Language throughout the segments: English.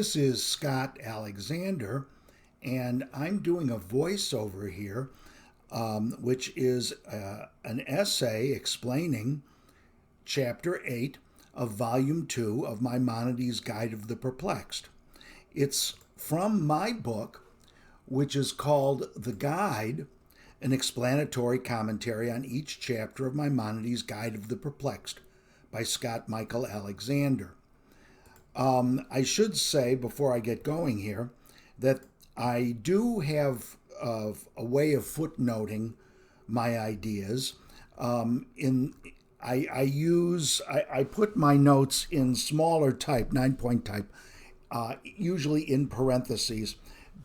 This is Scott Alexander, and I'm doing a voiceover here, which is an essay explaining Chapter 8 of Volume 2 of Maimonides' Guide of the Perplexed. It's from my book, which is called The Guide, an explanatory commentary on each chapter of Maimonides' Guide of the Perplexed by Scott Michael Alexander. I should say, before I get going here, that I do have a way of footnoting my ideas. I put my notes in smaller type, 9-point type, usually in parentheses.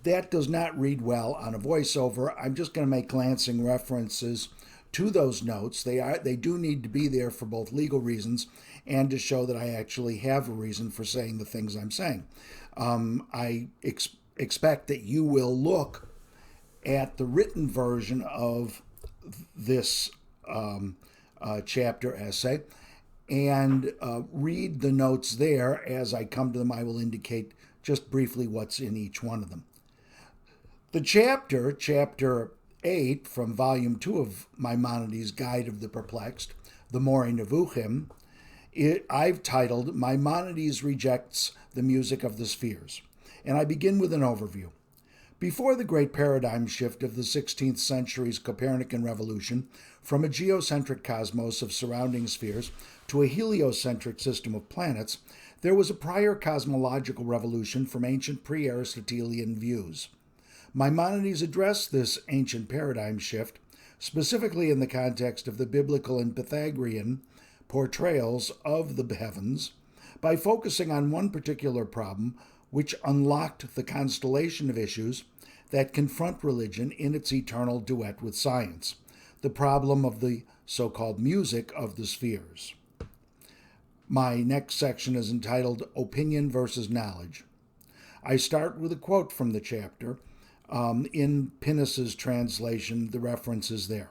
That does not read well on a voiceover. I'm just going to make glancing references to those notes. They do need to be there for both legal reasons and to show that I actually have a reason for saying the things I'm saying. I expect that you will look at the written version of this chapter essay and read the notes there. As I come to them, I will indicate just briefly what's in each one of them. The chapter 8 from Volume 2 of Maimonides' Guide of the Perplexed, the Moreh Nevuchim, I've titled Maimonides Rejects the Music of the Spheres. And I begin with an overview. Before the great paradigm shift of the 16th century's Copernican Revolution from a geocentric cosmos of surrounding spheres to a heliocentric system of planets, there was a prior cosmological revolution from ancient pre-Aristotelian views. Maimonides addressed this ancient paradigm shift, specifically in the context of the biblical and Pythagorean portrayals of the heavens, by focusing on one particular problem which unlocked the constellation of issues that confront religion in its eternal duet with science, the problem of the so-called music of the spheres. My next section is entitled Opinion versus Knowledge. I start with a quote from the chapter. In Pinnis's translation, the reference is there.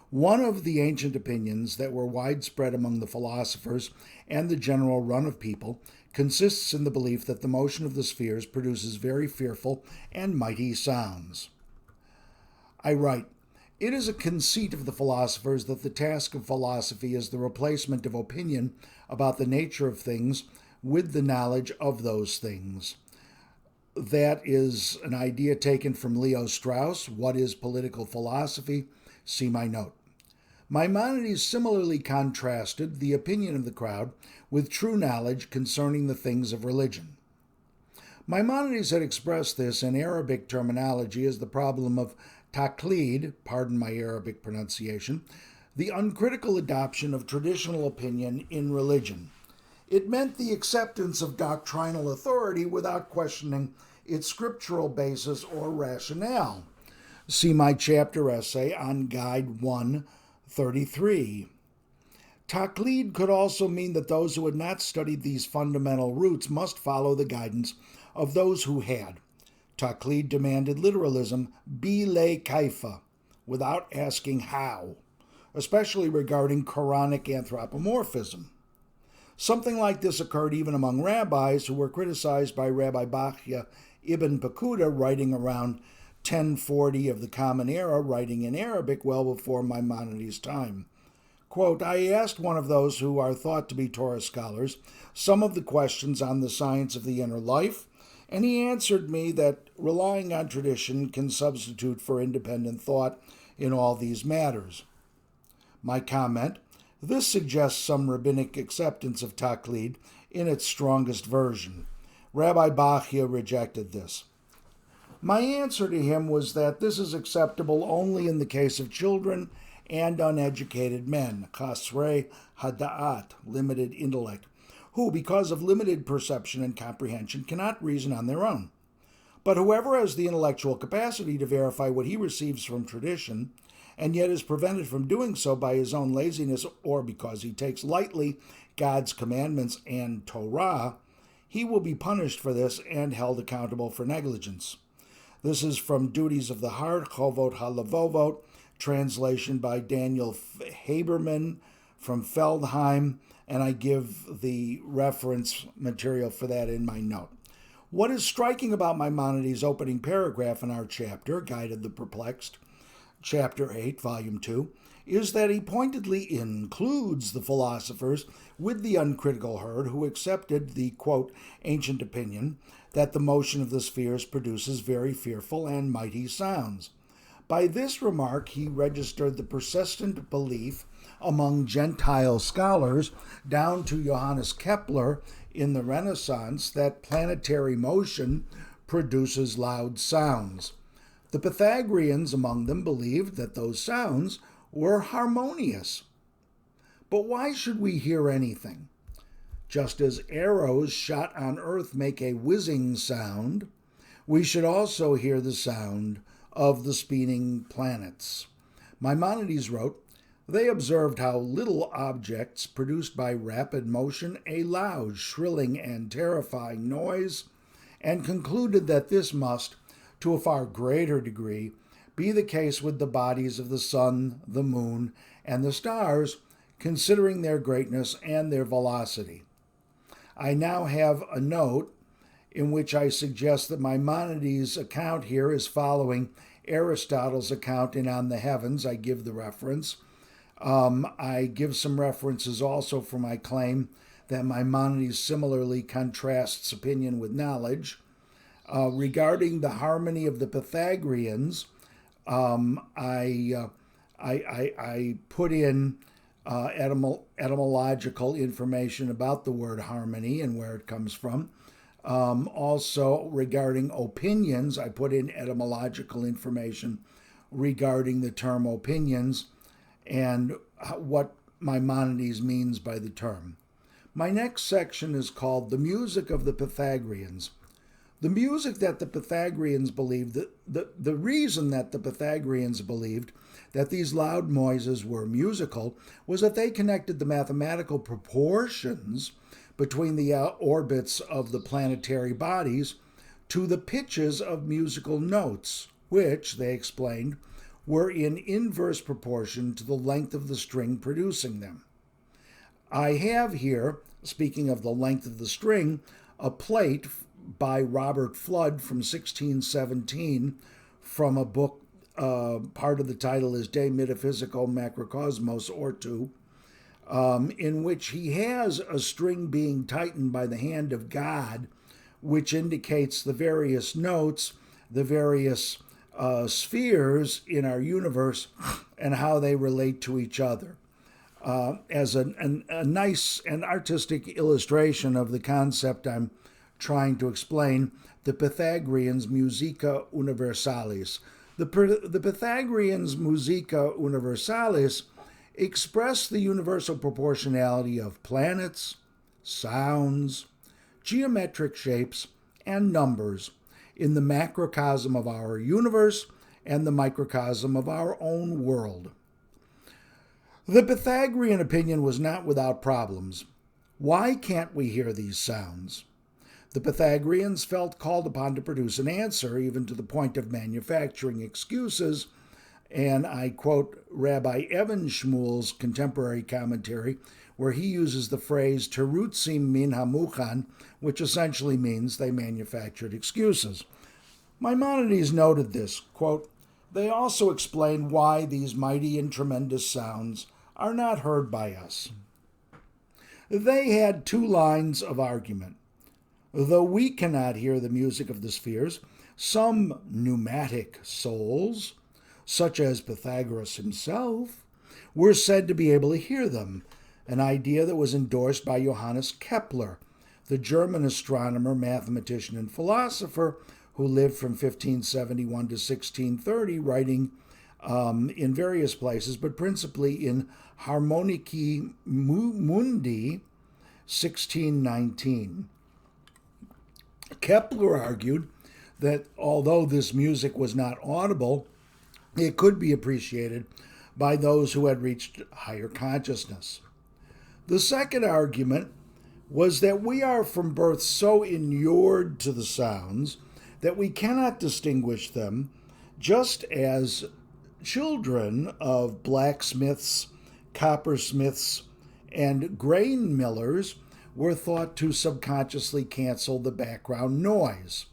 One of the ancient opinions that were widespread among the philosophers and the general run of people consists in the belief that the motion of the spheres produces very fearful and mighty sounds. I write, it is a conceit of the philosophers that the task of philosophy is the replacement of opinion about the nature of things with the knowledge of those things. That is an idea taken from Leo Strauss, What is Political Philosophy? See my note. Maimonides similarly contrasted the opinion of the crowd with true knowledge concerning the things of religion. Maimonides had expressed this in Arabic terminology as the problem of taqlid, pardon my Arabic pronunciation, the uncritical adoption of traditional opinion in religion. It meant the acceptance of doctrinal authority without questioning its scriptural basis or rationale. See my chapter essay on Guide 133. Taqlid could also mean that those who had not studied these fundamental roots must follow the guidance of those who had. Taqlid demanded literalism, bila kaifa, without asking how, especially regarding Quranic anthropomorphism. Something like this occurred even among rabbis who were criticized by Rabbi Bachya ibn Pakuda, writing around 1040 of the Common Era, writing in Arabic well before Maimonides' time. Quote, I asked one of those who are thought to be Torah scholars some of the questions on the science of the inner life, and he answered me that relying on tradition can substitute for independent thought in all these matters. My comment, this suggests some rabbinic acceptance of taqlid in its strongest version. Rabbi Bachya rejected this. My answer to him was that this is acceptable only in the case of children and uneducated men, chasrei hada'at, limited intellect, who, because of limited perception and comprehension, cannot reason on their own. But whoever has the intellectual capacity to verify what he receives from tradition, and yet is prevented from doing so by his own laziness or because he takes lightly God's commandments and Torah, he will be punished for this and held accountable for negligence. This is from Duties of the Heart, Chovot HaLevovot, translation by Daniel Haberman from Feldheim, and I give the reference material for that in my note. What is striking about Maimonides' opening paragraph in our chapter, Guide of the Perplexed, Chapter 8, Volume 2, is that he pointedly includes the philosophers with the uncritical herd who accepted the, quote, ancient opinion that the motion of the spheres produces very fearful and mighty sounds. By this remark, he registered the persistent belief among Gentile scholars down to Johannes Kepler in the Renaissance that planetary motion produces loud sounds. The Pythagoreans among them believed that those sounds were harmonious. But why should we hear anything? Just as arrows shot on earth make a whizzing sound, we should also hear the sound of the spinning planets. Maimonides wrote, they observed how little objects produced by rapid motion a loud, shrilling, and terrifying noise, and concluded that this must, to a far greater degree, be the case with the bodies of the sun, the moon, and the stars, considering their greatness and their velocity. I now have a note in which I suggest that Maimonides' account here is following Aristotle's account in On the Heavens. I give the reference. I give some references also for my claim that Maimonides similarly contrasts opinion with knowledge. Regarding the harmony of the Pythagoreans, I put in etymological information about the word harmony and where it comes from. Also, regarding opinions, I put in etymological information regarding the term opinions and what Maimonides means by the term. My next section is called The Music of the Pythagoreans. The music that the Pythagoreans believed, the reason that the Pythagoreans believed that these loud noises were musical was that they connected the mathematical proportions between the orbits of the planetary bodies to the pitches of musical notes, which, they explained, were in inverse proportion to the length of the string producing them. I have here, speaking of the length of the string, a plate by Robert Flood from 1617 from a book, part of the title is De Metaphysico Macrocosmos Ortu, in which he has a string being tightened by the hand of God, which indicates the various notes, the various spheres in our universe, and how they relate to each other. As a nice and artistic illustration of the concept I'm trying to explain, the Pythagoreans' Musica Universalis. The Pythagoreans' Musica Universalis express the universal proportionality of planets, sounds, geometric shapes, and numbers in the macrocosm of our universe and the microcosm of our own world. The Pythagorean opinion was not without problems. Why can't we hear these sounds? The Pythagoreans felt called upon to produce an answer, even to the point of manufacturing excuses, and I quote Rabbi Evan Shmuel's contemporary commentary, where he uses the phrase terutzim min hamuchan, which essentially means they manufactured excuses. Maimonides noted this, quote, they also explain why these mighty and tremendous sounds are not heard by us. They had two lines of argument. Though we cannot hear the music of the spheres, some pneumatic souls, such as Pythagoras himself, were said to be able to hear them, an idea that was endorsed by Johannes Kepler, the German astronomer, mathematician, and philosopher who lived from 1571 to 1630, writing in various places, but principally in Harmonici Mundi, 1619. Kepler argued that although this music was not audible, it could be appreciated by those who had reached higher consciousness. The second argument was that we are from birth so inured to the sounds that we cannot distinguish them, just as children of blacksmiths, coppersmiths, and grain millers were thought to subconsciously cancel the background noise,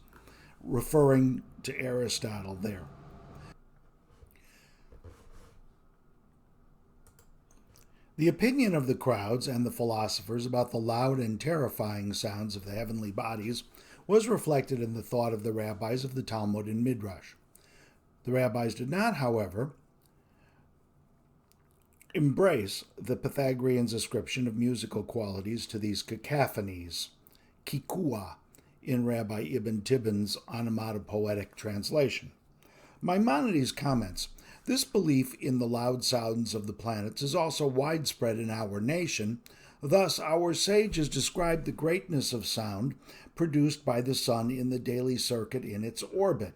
referring to Aristotle there. The opinion of the crowds and the philosophers about the loud and terrifying sounds of the heavenly bodies was reflected in the thought of the rabbis of the Talmud and Midrash. The rabbis did not, however, embrace the Pythagoreans' ascription of musical qualities to these cacophonies, kikua, in Rabbi Ibn Tibbon's onomatopoetic translation. Maimonides comments, this belief in the loud sounds of the planets is also widespread in our nation. Thus, our sages describe the greatness of sound produced by the sun in the daily circuit in its orbit.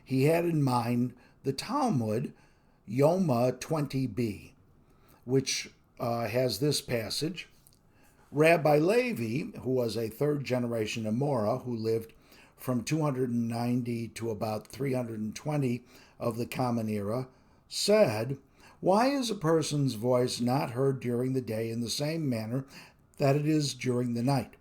He had in mind the Talmud, Yoma 20b, which has this passage. Rabbi Levi, who was a third-generation Amora who lived from 290 to about 320 of the Common Era, said, "Why is a person's voice not heard during the day in the same manner that it is during the night?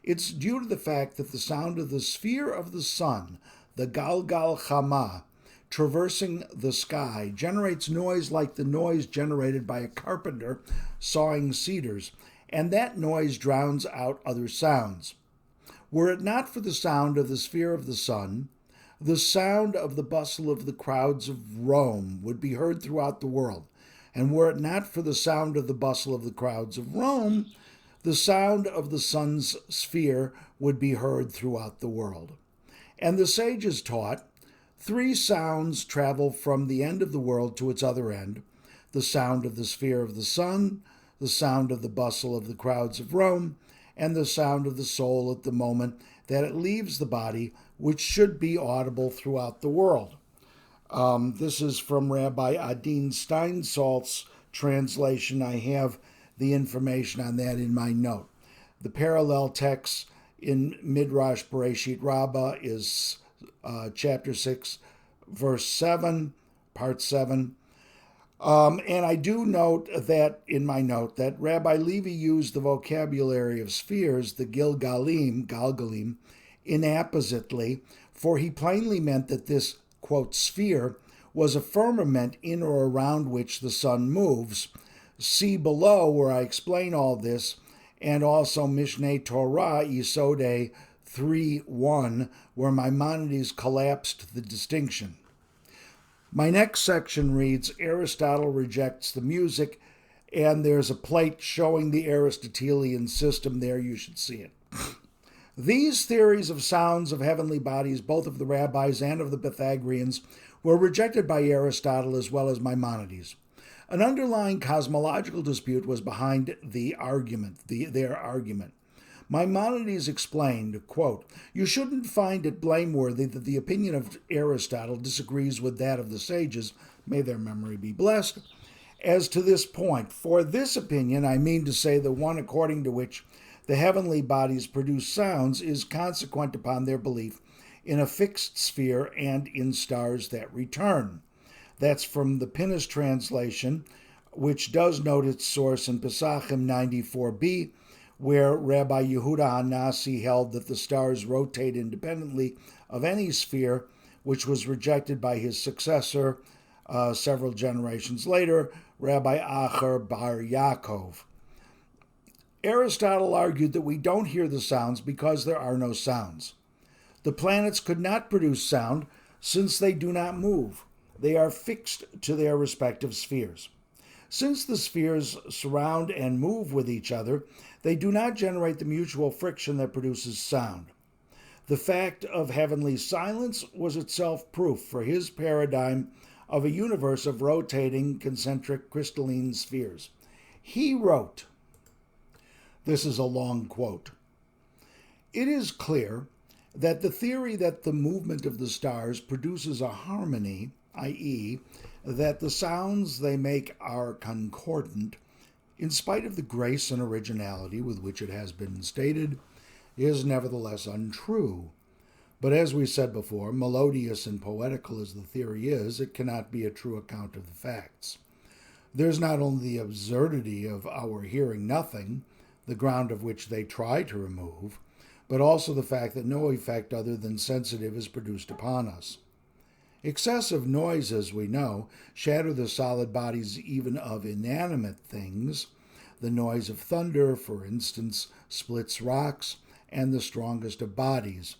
It's due to the fact that the sound of the sphere of the sun, the Galgal Chama, traversing the sky, generates noise like the noise generated by a carpenter sawing cedars, and that noise drowns out other sounds. Were it not for the sound of the sphere of the sun, the sound of the bustle of the crowds of Rome would be heard throughout the world, and were it not for the sound of the bustle of the crowds of Rome, the sound of the sun's sphere would be heard throughout the world." And the sages taught, three sounds travel from the end of the world to its other end: the sound of the sphere of the sun, the sound of the bustle of the crowds of Rome, and the sound of the soul at the moment that it leaves the body, which should be audible throughout the world. This is from Rabbi Adin Steinsaltz's translation. I have the information on that in my note. The parallel text in Midrash Bereshit Rabbah is chapter 6, verse 7, part 7. And I do note that, in my note, that Rabbi Levi used the vocabulary of spheres, the Galgalim, inappositely, for he plainly meant that this, quote, sphere was a firmament in or around which the sun moves. See below where I explain all this, and also Mishneh Torah, Yisodeh 3:1, where Maimonides collapsed the distinction. My next section reads, Aristotle rejects the music, and there's a plate showing the Aristotelian system there. You should see it. These theories of sounds of heavenly bodies, both of the rabbis and of the Pythagoreans, were rejected by Aristotle as well as Maimonides. An underlying cosmological dispute was behind their argument. Maimonides explained, quote, "You shouldn't find it blameworthy that the opinion of Aristotle disagrees with that of the sages, may their memory be blessed, as to this point. For this opinion, I mean to say the one according to which the heavenly bodies produce sounds is consequent upon their belief in a fixed sphere and in stars that return." That's from the Pinnis translation, which does note its source in Pesachim 94b, where Rabbi Yehuda HaNasi held that the stars rotate independently of any sphere, which was rejected by his successor several generations later, Rabbi Acher Bar Yaakov. Aristotle argued that we don't hear the sounds because there are no sounds. The planets could not produce sound since they do not move. They are fixed to their respective spheres. Since the spheres surround and move with each other, they do not generate the mutual friction that produces sound. The fact of heavenly silence was itself proof for his paradigm of a universe of rotating concentric crystalline spheres. He wrote, this is a long quote, "It is clear that the theory that the movement of the stars produces a harmony, i.e., that the sounds they make are concordant, in spite of the grace and originality with which it has been stated, is nevertheless untrue. But as we said before, melodious and poetical as the theory is, it cannot be a true account of the facts. There's not only the absurdity of our hearing nothing, the ground of which they try to remove, but also the fact that no effect other than sensitive is produced upon us. Excessive noise, as we know, shatter the solid bodies even of inanimate things. The noise of thunder, for instance, splits rocks and the strongest of bodies.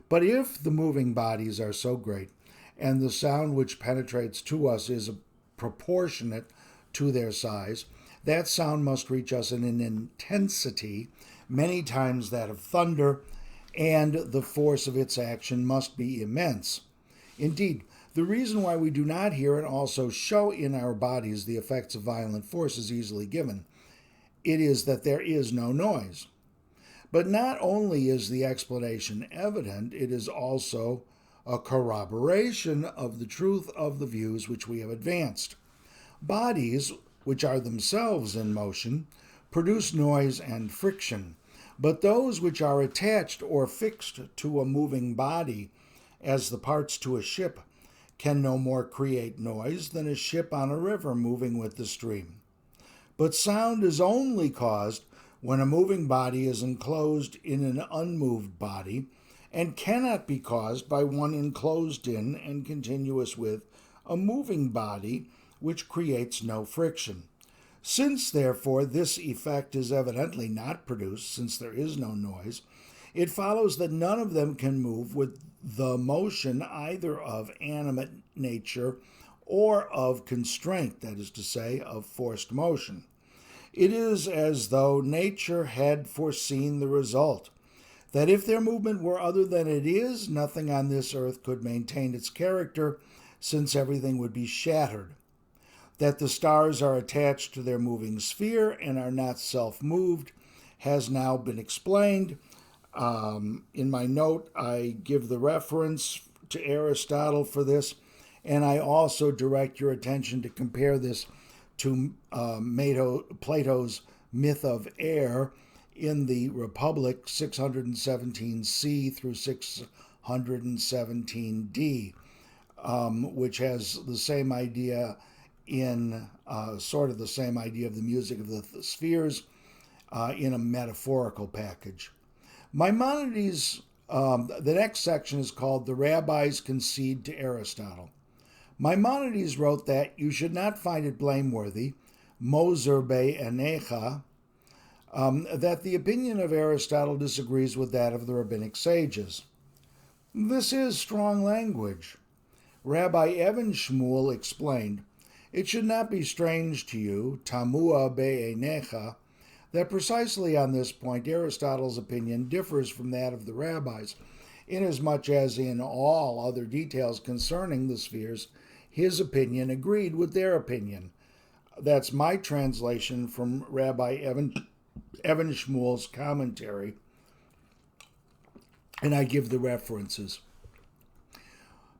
But if the moving bodies are so great, and the sound which penetrates to us is proportionate to their size, that sound must reach us in an intensity many times that of thunder, and the force of its action must be immense. Indeed, the reason why we do not hear and also show in our bodies the effects of violent force is easily given. It is that there is no noise. But not only is the explanation evident, it is also a corroboration of the truth of the views which we have advanced. Bodies, which are themselves in motion, produce noise and friction, but those which are attached or fixed to a moving body, as the parts to a ship, can no more create noise than a ship on a river moving with the stream. But sound is only caused when a moving body is enclosed in an unmoved body, and cannot be caused by one enclosed in and continuous with a moving body which creates no friction. Since, therefore, this effect is evidently not produced, since there is no noise, it follows that none of them can move with the motion either of animate nature or of constraint, that is to say, of forced motion. It is as though nature had foreseen the result, that if their movement were other than it is, nothing on this earth could maintain its character, since everything would be shattered. That the stars are attached to their moving sphere and are not self-moved has now been explained. In my note, I give the reference to Aristotle for this, and I also direct your attention to compare this to Plato's myth of air in the Republic 617c through 617d, which has the same idea in sort of the same idea of the music of the spheres in a metaphorical package. Maimonides, the next section is called The Rabbis Concede to Aristotle. Maimonides wrote that you should not find it blameworthy, Moser be'enecha, that the opinion of Aristotle disagrees with that of the rabbinic sages. This is strong language. Rabbi Evan Shmuel explained, it should not be strange to you, tamua be'enecha, that precisely on this point Aristotle's opinion differs from that of the rabbis, inasmuch as in all other details concerning the spheres, his opinion agreed with their opinion. That's my translation from Rabbi Evan Shmuel's commentary, and I give the references.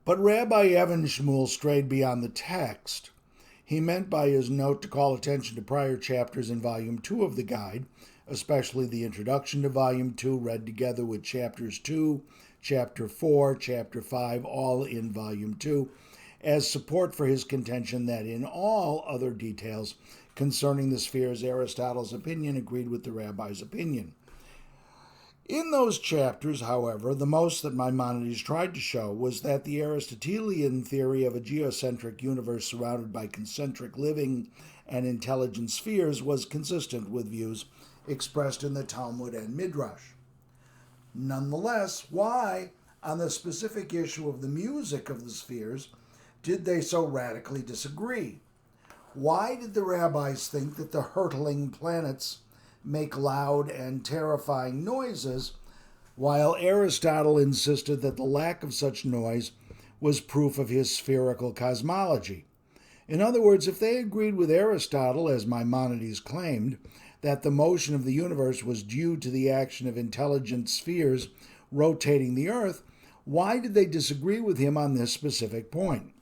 But Rabbi Evan Shmuel strayed beyond the text. He meant by his note to call attention to prior chapters in Volume 2 of the guide, especially the introduction to Volume 2, read together with Chapters 2, Chapter 4, Chapter 5, all in Volume 2, as support for his contention that in all other details concerning the spheres, Aristotle's opinion agreed with the rabbi's opinion. In those chapters, however, the most that Maimonides tried to show was that the Aristotelian theory of a geocentric universe surrounded by concentric living and intelligent spheres was consistent with views expressed in the Talmud and Midrash. Nonetheless, why, on the specific issue of the music of the spheres, did they so radically disagree? Why did the rabbis think that the hurtling planets make loud and terrifying noises, while Aristotle insisted that the lack of such noise was proof of his spherical cosmology? In other words, if they agreed with Aristotle, as Maimonides claimed, that the motion of the universe was due to the action of intelligent spheres rotating the Earth, why did they disagree with him on this specific point?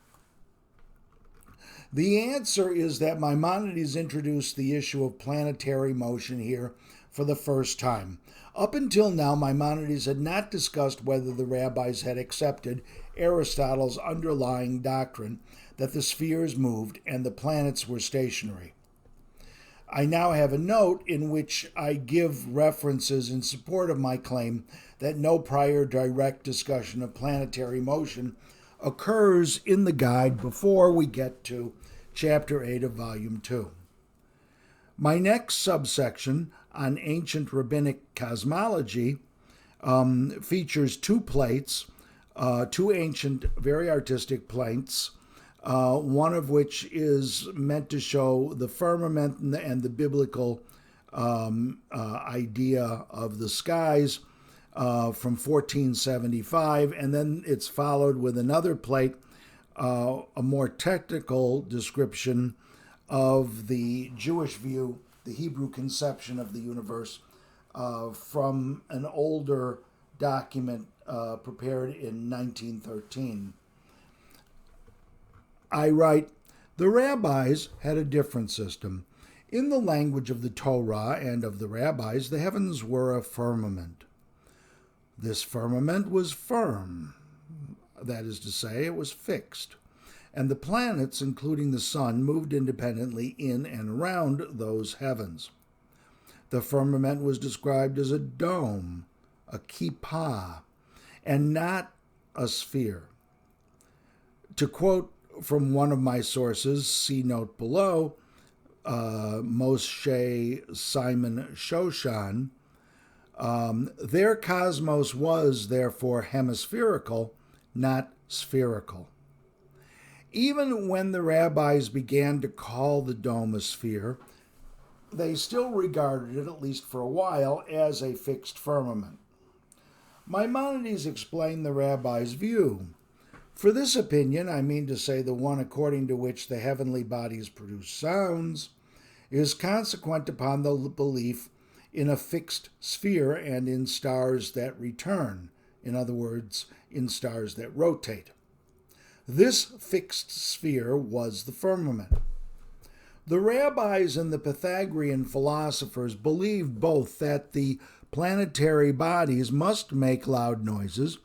The answer is that Maimonides introduced the issue of planetary motion here for the first time. Up until now, Maimonides had not discussed whether the rabbis had accepted Aristotle's underlying doctrine that the spheres moved and the planets were stationary. I now have a note in which I give references in support of my claim that no prior direct discussion of planetary motion occurs in the guide before we get to Chapter 8 of Volume 2. My next subsection on ancient rabbinic cosmology features two plates, two ancient, very artistic plates, one of which is meant to show the firmament and the biblical idea of the skies from 1475, and then it's followed with another plate, a more technical description of the Jewish view, the Hebrew conception of the universe, from an older document prepared in 1913. I write, the rabbis had a different system. In the language of the Torah and of the rabbis, the heavens were a firmament. This firmament was firm, that is to say, it was fixed, and the planets, including the sun, moved independently in and around those heavens. The firmament was described as a dome, a kippah, and not a sphere. To quote from one of my sources, see note below, Moshe Simon Shoshan, their cosmos was therefore hemispherical, not spherical. Even when the rabbis began to call the dome a sphere, they still regarded it, at least for a while, as a fixed firmament. Maimonides explained the rabbis' view. For this opinion, I mean to say the one according to which the heavenly bodies produce sounds, is consequent upon the belief in a fixed sphere and in stars that return, in other words, in stars that rotate. This fixed sphere was the firmament. The rabbis and the Pythagorean philosophers believed both that the planetary bodies must make loud noises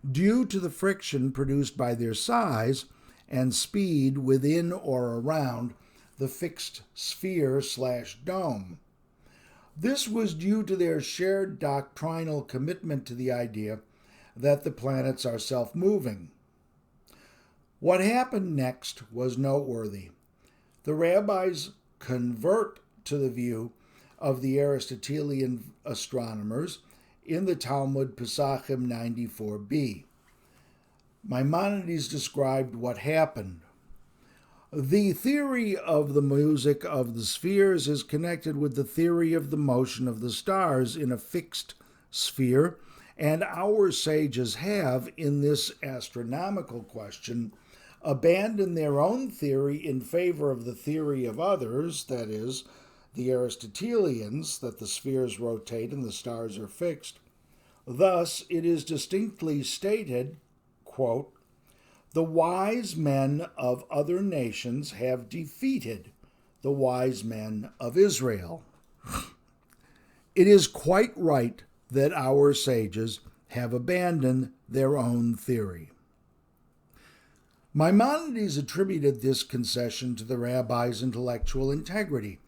due to the friction produced by their size and speed within or around the fixed sphere/dome. This was due to their shared doctrinal commitment to the idea that the planets are self-moving. What happened next was noteworthy. The rabbis convert to the view of the Aristotelian astronomers in the Talmud Pesachim 94b. Maimonides described what happened. The theory of the music of the spheres is connected with the theory of the motion of the stars in a fixed sphere, and our sages have, in this astronomical question, abandoned their own theory in favor of the theory of others, that is, the Aristotelians, that the spheres rotate and the stars are fixed. Thus, it is distinctly stated, quote, the wise men of other nations have defeated the wise men of Israel. It is quite right that our sages have abandoned their own theory. Maimonides attributed this concession to the rabbis' intellectual integrity.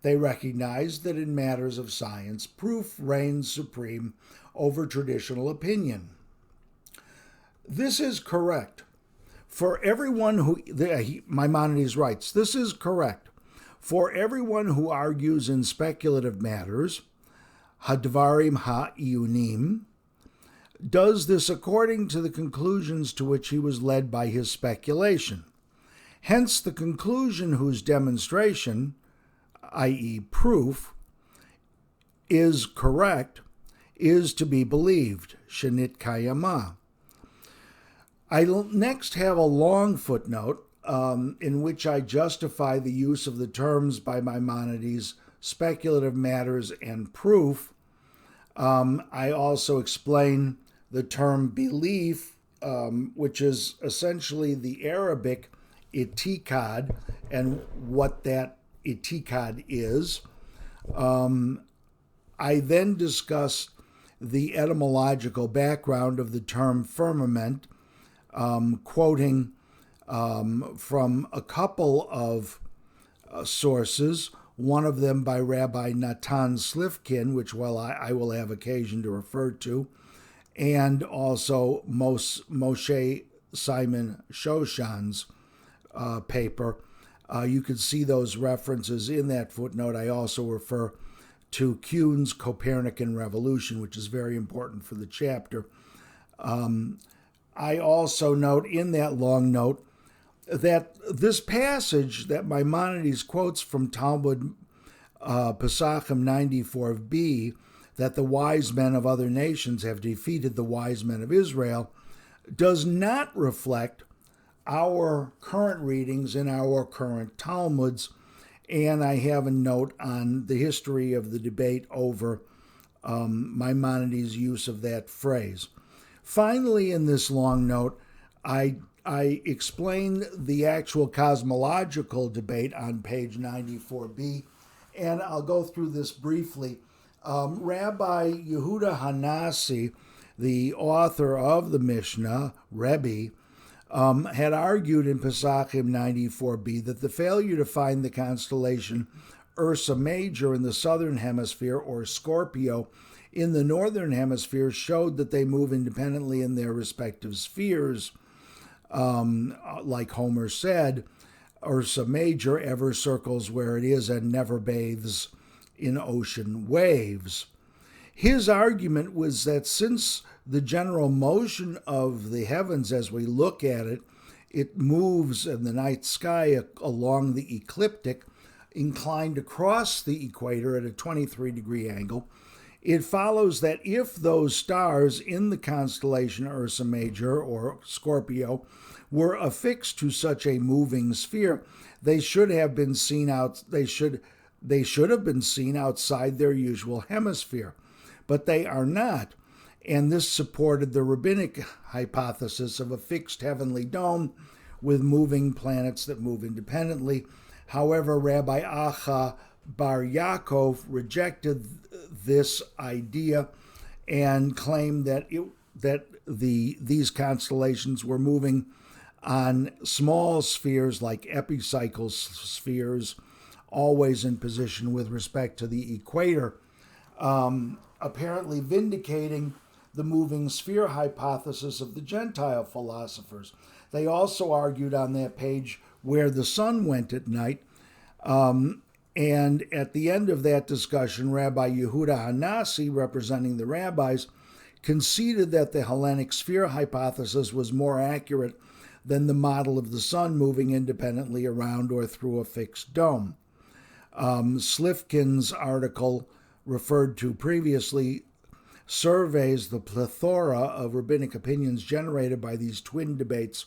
They recognized that in matters of science, proof reigns supreme over traditional opinion. This is correct. For everyone who, Maimonides writes, this is correct. For everyone who argues in speculative matters, hadvarim ha'iyunim, does this according to the conclusions to which he was led by his speculation. Hence the conclusion whose demonstration, i.e. proof, is correct, is to be believed, shenit kayama. I next have a long footnote in which I justify the use of the terms by Maimonides, speculative matters and proof. I also explain the term belief, which is essentially the Arabic itikad, and what that itikad is. I then discuss the etymological background of the term firmament, quoting from a couple of sources. one of them by Rabbi Natan Slifkin, which I will have occasion to refer to, and also Moshe Simon Shoshan's paper. You can see those references in that footnote. I also refer to Kuhn's Copernican Revolution, which is very important for the chapter. I also note in that long note that this passage that Maimonides quotes from Talmud Pesachim 94b, that the wise men of other nations have defeated the wise men of Israel, does not reflect our current readings in our current Talmuds, and I have a note on the history of the debate over Maimonides' use of that phrase. Finally, in this long note, I explain the actual cosmological debate on page 94b, and I'll go through this briefly. Rabbi Yehuda Hanassi, the author of the Mishnah, Rebbe, had argued in Pesachim 94b that the failure to find the constellation Ursa Major in the southern hemisphere or Scorpio in the northern hemisphere showed that they move independently in their respective spheres. Like Homer said, Ursa Major ever circles where it is and never bathes in ocean waves. His argument was that since the general motion of the heavens as we look at it, it moves in the night sky along the ecliptic, inclined across the equator at a 23-degree angle, it follows that if those stars in the constellation Ursa Major or Scorpio were affixed to such a moving sphere, they should have been seen they should have been seen outside their usual hemisphere, but they are not. And this supported the rabbinic hypothesis of a fixed heavenly dome with moving planets that move independently. However, Rabbi Acha Bar Yaakov rejected this idea and claimed that these constellations were moving on small spheres like epicycle spheres, always in position with respect to the equator, apparently vindicating the moving sphere hypothesis of the Gentile philosophers. They also argued on that page where the sun went at night, and at the end of that discussion, Rabbi Yehuda Hanassi, representing the rabbis, conceded that the Hellenic sphere hypothesis was more accurate than the model of the sun moving independently around or through a fixed dome. Slifkin's article, referred to previously, surveys the plethora of rabbinic opinions generated by these twin debates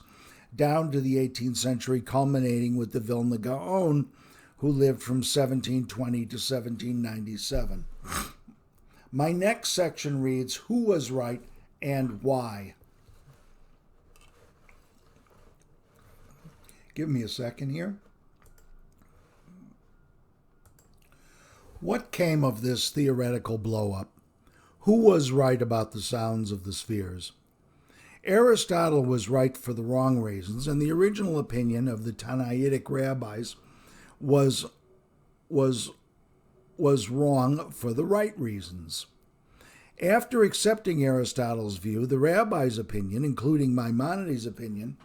down to the 18th century, culminating with the Vilna Gaon, who lived from 1720 to 1797. My next section reads, "Who was right and why?" Give me a second here. What came of this theoretical blow-up? Who was right about the sounds of the spheres? Aristotle was right for the wrong reasons, and the original opinion of the Tannaitic rabbis was wrong for the right reasons. After accepting Aristotle's view, the rabbis' opinion, including Maimonides' opinion,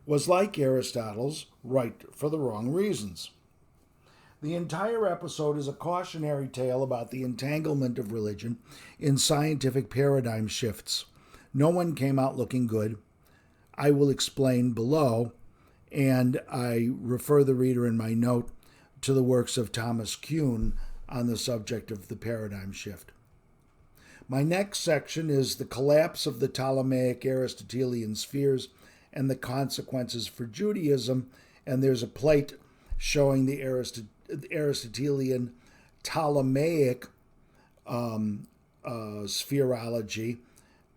was like Aristotle's, right for the wrong reasons. The entire episode is a cautionary tale about the entanglement of religion in scientific paradigm shifts. No one came out looking good. I will explain below, and I refer the reader in my note to the works of Thomas Kuhn on the subject of the paradigm shift. My next section is the collapse of the Ptolemaic Aristotelian spheres and the consequences for Judaism, and there's a plate showing the Aristotelian Ptolemaic spherology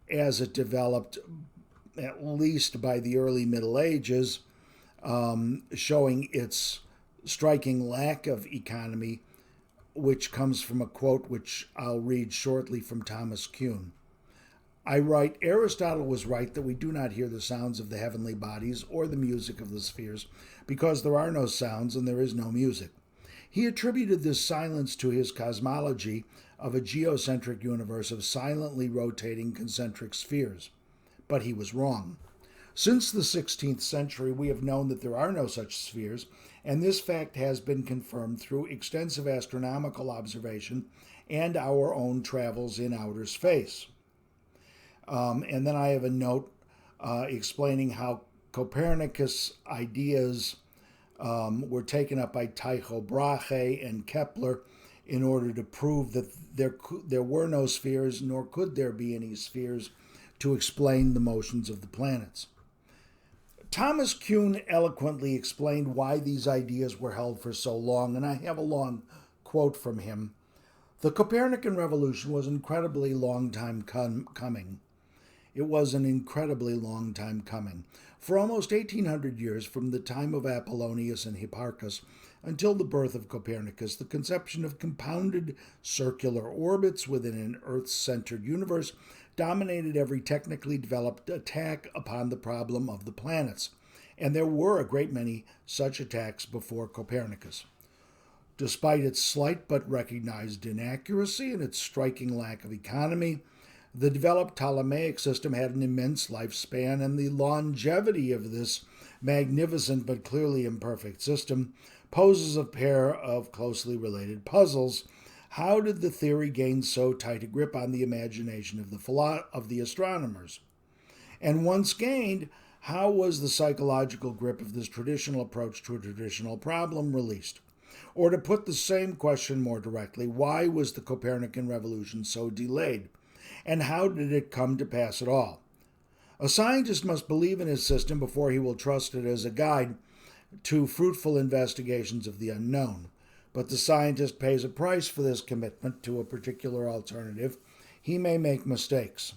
as it developed at least by the early Middle Ages, showing its striking lack of economy, which comes from a quote which I'll read shortly from Thomas Kuhn. I write, Aristotle was right that we do not hear the sounds of the heavenly bodies or the music of the spheres, because there are no sounds and there is no music. He attributed this silence to his cosmology of a geocentric universe of silently rotating concentric spheres. But he was wrong. Since the 16th century, we have known that there are no such spheres, and this fact has been confirmed through extensive astronomical observation and our own travels in outer space. And then I have a note explaining how Copernicus' ideas were taken up by Tycho Brahe and Kepler in order to prove that there were no spheres, nor could there be any spheres to explain the motions of the planets. Thomas Kuhn eloquently explained why these ideas were held for so long, and I have a long quote from him. The Copernican Revolution was an incredibly long time coming. It was an incredibly long time coming. For almost 1800 years, from the time of Apollonius and Hipparchus until the birth of Copernicus, the conception of compounded circular orbits within an Earth-centered universe dominated every technically developed attack upon the problem of the planets, and there were a great many such attacks before Copernicus. Despite its slight but recognized inaccuracy and its striking lack of economy, the developed Ptolemaic system had an immense lifespan, and the longevity of this magnificent but clearly imperfect system poses a pair of closely related puzzles. How did the theory gain so tight a grip on the imagination of the astronomers? And once gained, how was the psychological grip of this traditional approach to a traditional problem released? Or to put the same question more directly, why was the Copernican Revolution so delayed? And how did it come to pass at all? A scientist must believe in his system before he will trust it as a guide to fruitful investigations of the unknown. But the scientist pays a price for this commitment to a particular alternative. He may make mistakes.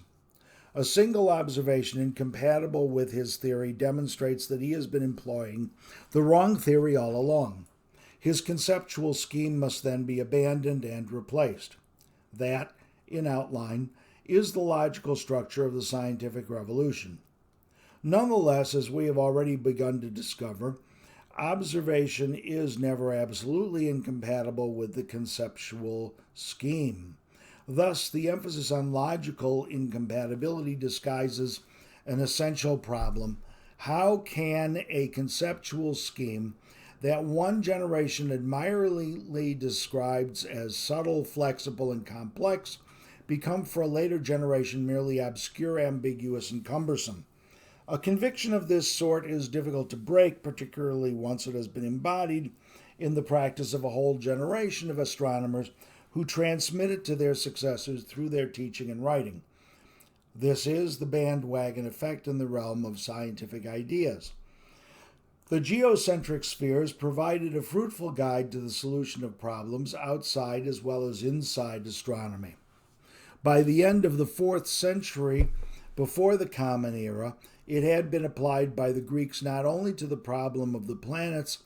A single observation incompatible with his theory demonstrates that he has been employing the wrong theory all along. His conceptual scheme must then be abandoned and replaced. That, in outline, is the logical structure of the scientific revolution. Nonetheless, as we have already begun to discover, observation is never absolutely incompatible with the conceptual scheme. Thus, the emphasis on logical incompatibility disguises an essential problem. How can a conceptual scheme that one generation admiringly describes as subtle, flexible, and complex become for a later generation merely obscure, ambiguous, and cumbersome? A conviction of this sort is difficult to break, particularly once it has been embodied in the practice of a whole generation of astronomers who transmit it to their successors through their teaching and writing. This is the bandwagon effect in the realm of scientific ideas. The geocentric spheres provided a fruitful guide to the solution of problems outside as well as inside astronomy. By the end of the 4th century, before the Common Era, it had been applied by the Greeks not only to the problem of the planets,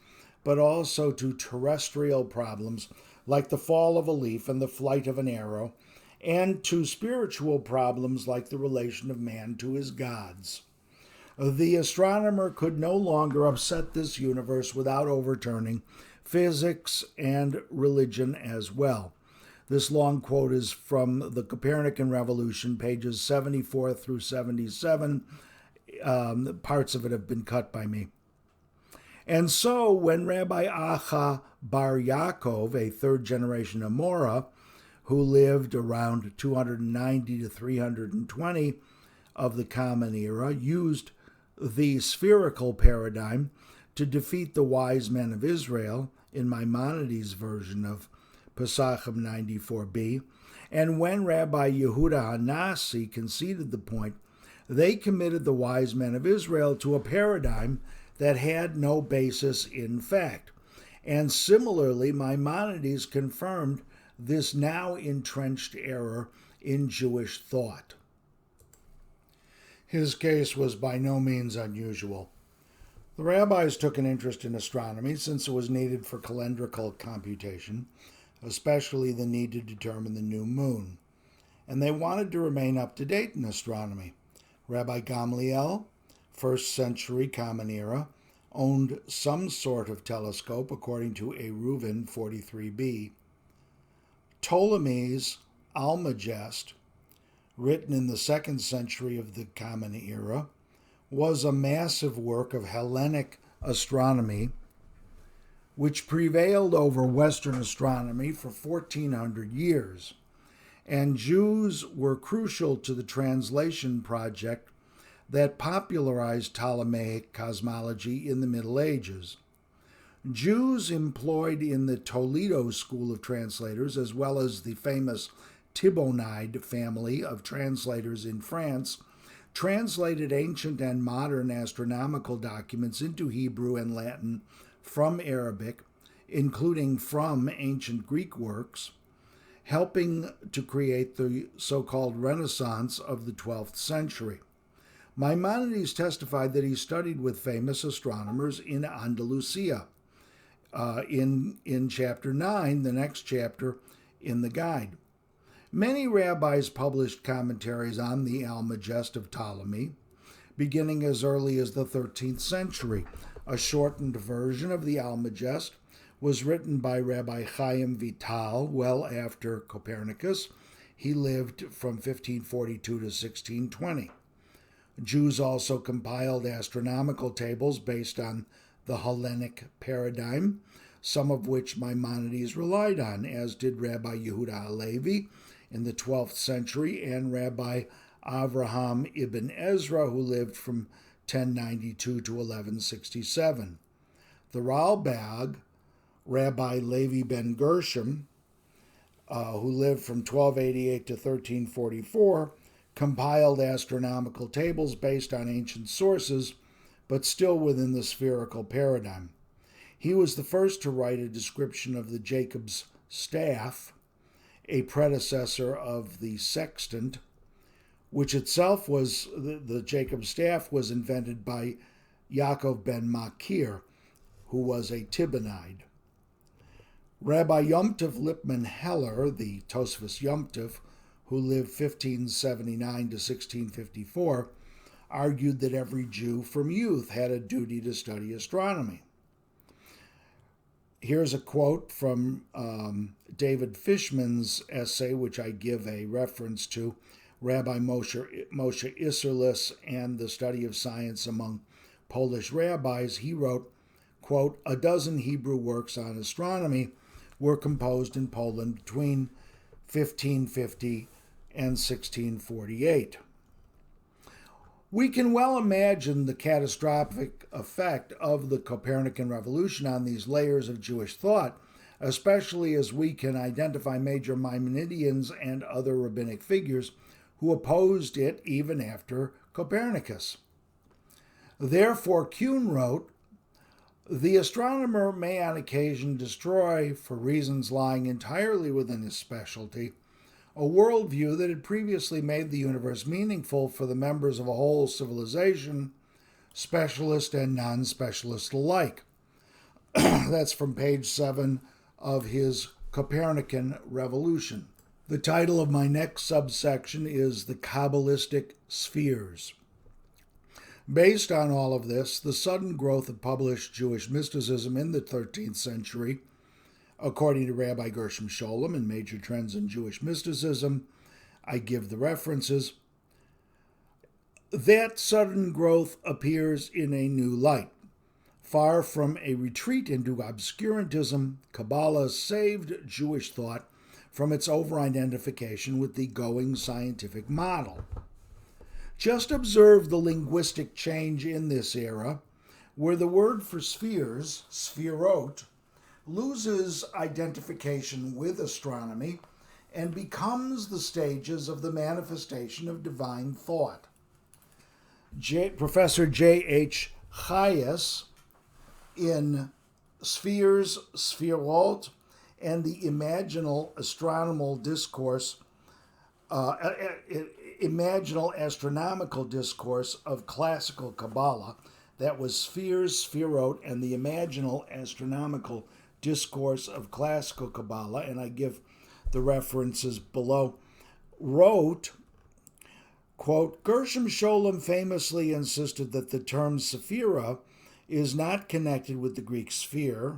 but also to terrestrial problems like the fall of a leaf and the flight of an arrow, and to spiritual problems like the relation of man to his gods. The astronomer could no longer upset this universe without overturning physics and religion as well. This long quote is from the Copernican Revolution, pages 74 through 77. Parts of it have been cut by me. And so when Rabbi Acha Bar Yaakov, a third-generation Amora, who lived around 290 to 320 of the Common Era, used the spherical paradigm to defeat the wise men of Israel in Maimonides' version of Pesachim 94b, and when Rabbi Yehuda Hanasi conceded the point, they committed the wise men of Israel to a paradigm that had no basis in fact. And similarly, Maimonides confirmed this now entrenched error in Jewish thought. His case was by no means unusual. The rabbis took an interest in astronomy since it was needed for calendrical computation, especially the need to determine the new moon, and they wanted to remain up to date in astronomy. Rabbi Gamliel, 1st century Common Era, owned some sort of telescope, according to a Reuven 43b. Ptolemy's Almagest, written in the 2nd century of the Common Era, was a massive work of Hellenic astronomy which prevailed over Western astronomy for 1400 years, and Jews were crucial to the translation project that popularized Ptolemaic cosmology in the Middle Ages. Jews employed in the Toledo school of translators, as well as the famous Maimonides family of translators in France, translated ancient and modern astronomical documents into Hebrew and Latin from Arabic, including from ancient Greek works, helping to create the so-called Renaissance of the 12th century. Maimonides testified that he studied with famous astronomers in Andalusia. In chapter 9, the next chapter in the guide. Many rabbis published commentaries on the Almagest of Ptolemy, beginning as early as the 13th century. A shortened version of the Almagest was written by Rabbi Chaim Vital well after Copernicus. He lived from 1542 to 1620. Jews also compiled astronomical tables based on the Hellenic paradigm, some of which Maimonides relied on, as did Rabbi Yehuda Halevi in the 12th century and Rabbi Avraham ibn Ezra, who lived from 1092 to 1167. The Ralbag, Rabbi Levi ben Gershom, who lived from 1288 to 1344, compiled astronomical tables based on ancient sources, but still within the spherical paradigm. He was the first to write a description of the Jacob's staff, a predecessor of the sextant, which itself was, the Jacob's staff was invented by Yaakov ben Makir, who was a Tibonide. Rabbi Yom Tov Lipman Heller, the Tosfos Yom Tov, who lived 1579 to 1654, argued that every Jew from youth had a duty to study astronomy. Here's a quote from David Fishman's essay, which I give a reference to, Rabbi Moshe Isserlis and the Study of Science Among Polish Rabbis. He wrote, quote, "A dozen Hebrew works on astronomy were composed in Poland between 1550 and 1648. We can well imagine the catastrophic effect of the Copernican Revolution on these layers of Jewish thought, especially as we can identify major Maimonideans and other rabbinic figures who opposed it even after Copernicus. Therefore, Kuhn wrote, the astronomer may on occasion destroy, for reasons lying entirely within his specialty, a worldview that had previously made the universe meaningful for the members of a whole civilization, specialist and non-specialist alike." That's from page 7 of his Copernican Revolution. The title of my next subsection is The Kabbalistic Spheres. Based on all of this, the sudden growth of published Jewish mysticism in the 13th century, according to Rabbi Gershom Scholem in Major Trends in Jewish Mysticism, I give the references, that sudden growth appears in a new light. Far from a retreat into obscurantism, Kabbalah saved Jewish thought from its over-identification with the going scientific model. Just observe the linguistic change in this era, where the word for spheres, sphirot, loses identification with astronomy and becomes the stages of the manifestation of divine thought. Professor J.H. Chayes in Spheres, Sphirot, and the Imaginal Astronomical Discourse of Classical Kabbalah, that was Spheres, Sphirot, and the Imaginal Astronomical Discourse of Classical Kabbalah, and I give the references below, wrote, quote, Gershom Scholem famously insisted that the term Sephira is not connected with the Greek sphere,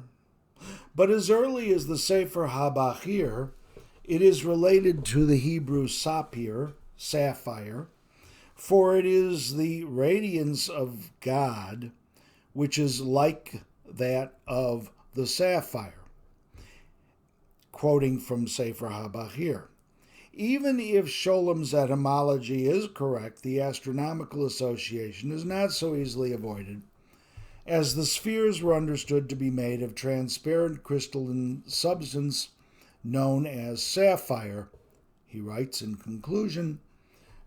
but as early as the Sefer HaBachir, it is related to the Hebrew sapphire, for it is the radiance of God which is like that of the sapphire. Quoting from Sefer HaBachir. Even if Sholom's etymology is correct, the astronomical association is not so easily avoided, as the spheres were understood to be made of transparent crystalline substance known as sapphire. He writes in conclusion,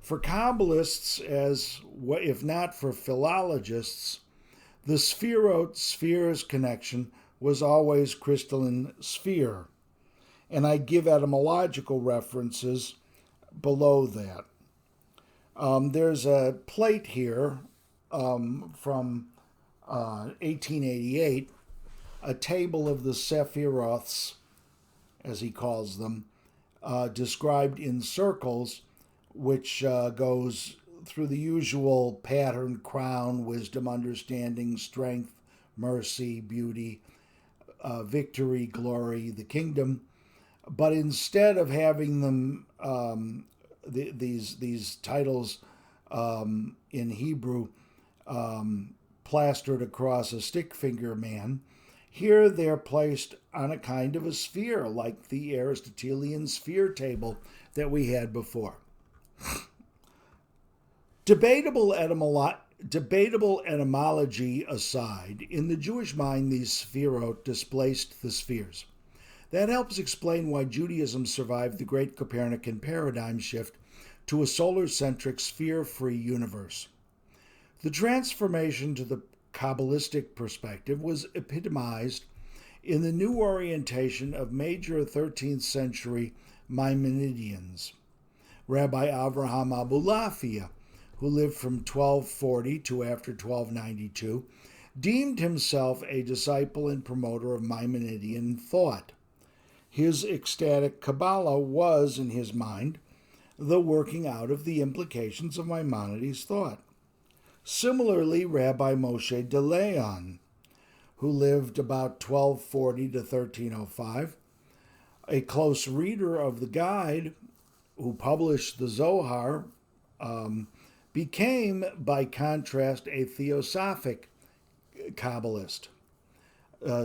for Kabbalists, as if not for philologists, the spheres connection was always crystalline sphere. And I give etymological references below that. There's a plate here from 1888, a table of the Sephiroths, as he calls them, described in circles, which goes through the usual pattern: crown, wisdom, understanding, strength, mercy, beauty, victory, glory, the kingdom. But instead of having them, these titles in Hebrew plastered across a stick figure man, here they're placed on a kind of a sphere, like the Aristotelian sphere table that we had before. Debatable etymology aside, in the Jewish mind, these sephirot displaced the spheres. That helps explain why Judaism survived the great Copernican paradigm shift to a solar-centric, sphere-free universe. The transformation to the Kabbalistic perspective was epitomized in the new orientation of major 13th century Maimonideans. Rabbi Avraham Abulafia, who lived from 1240 to after 1292, deemed himself a disciple and promoter of Maimonidean thought. His ecstatic Kabbalah was, in his mind, the working out of the implications of Maimonides' thought. Similarly, Rabbi Moshe de Leon, who lived about 1240 to 1305, a close reader of the Guide, who published the Zohar, became, by contrast, a theosophic Kabbalist.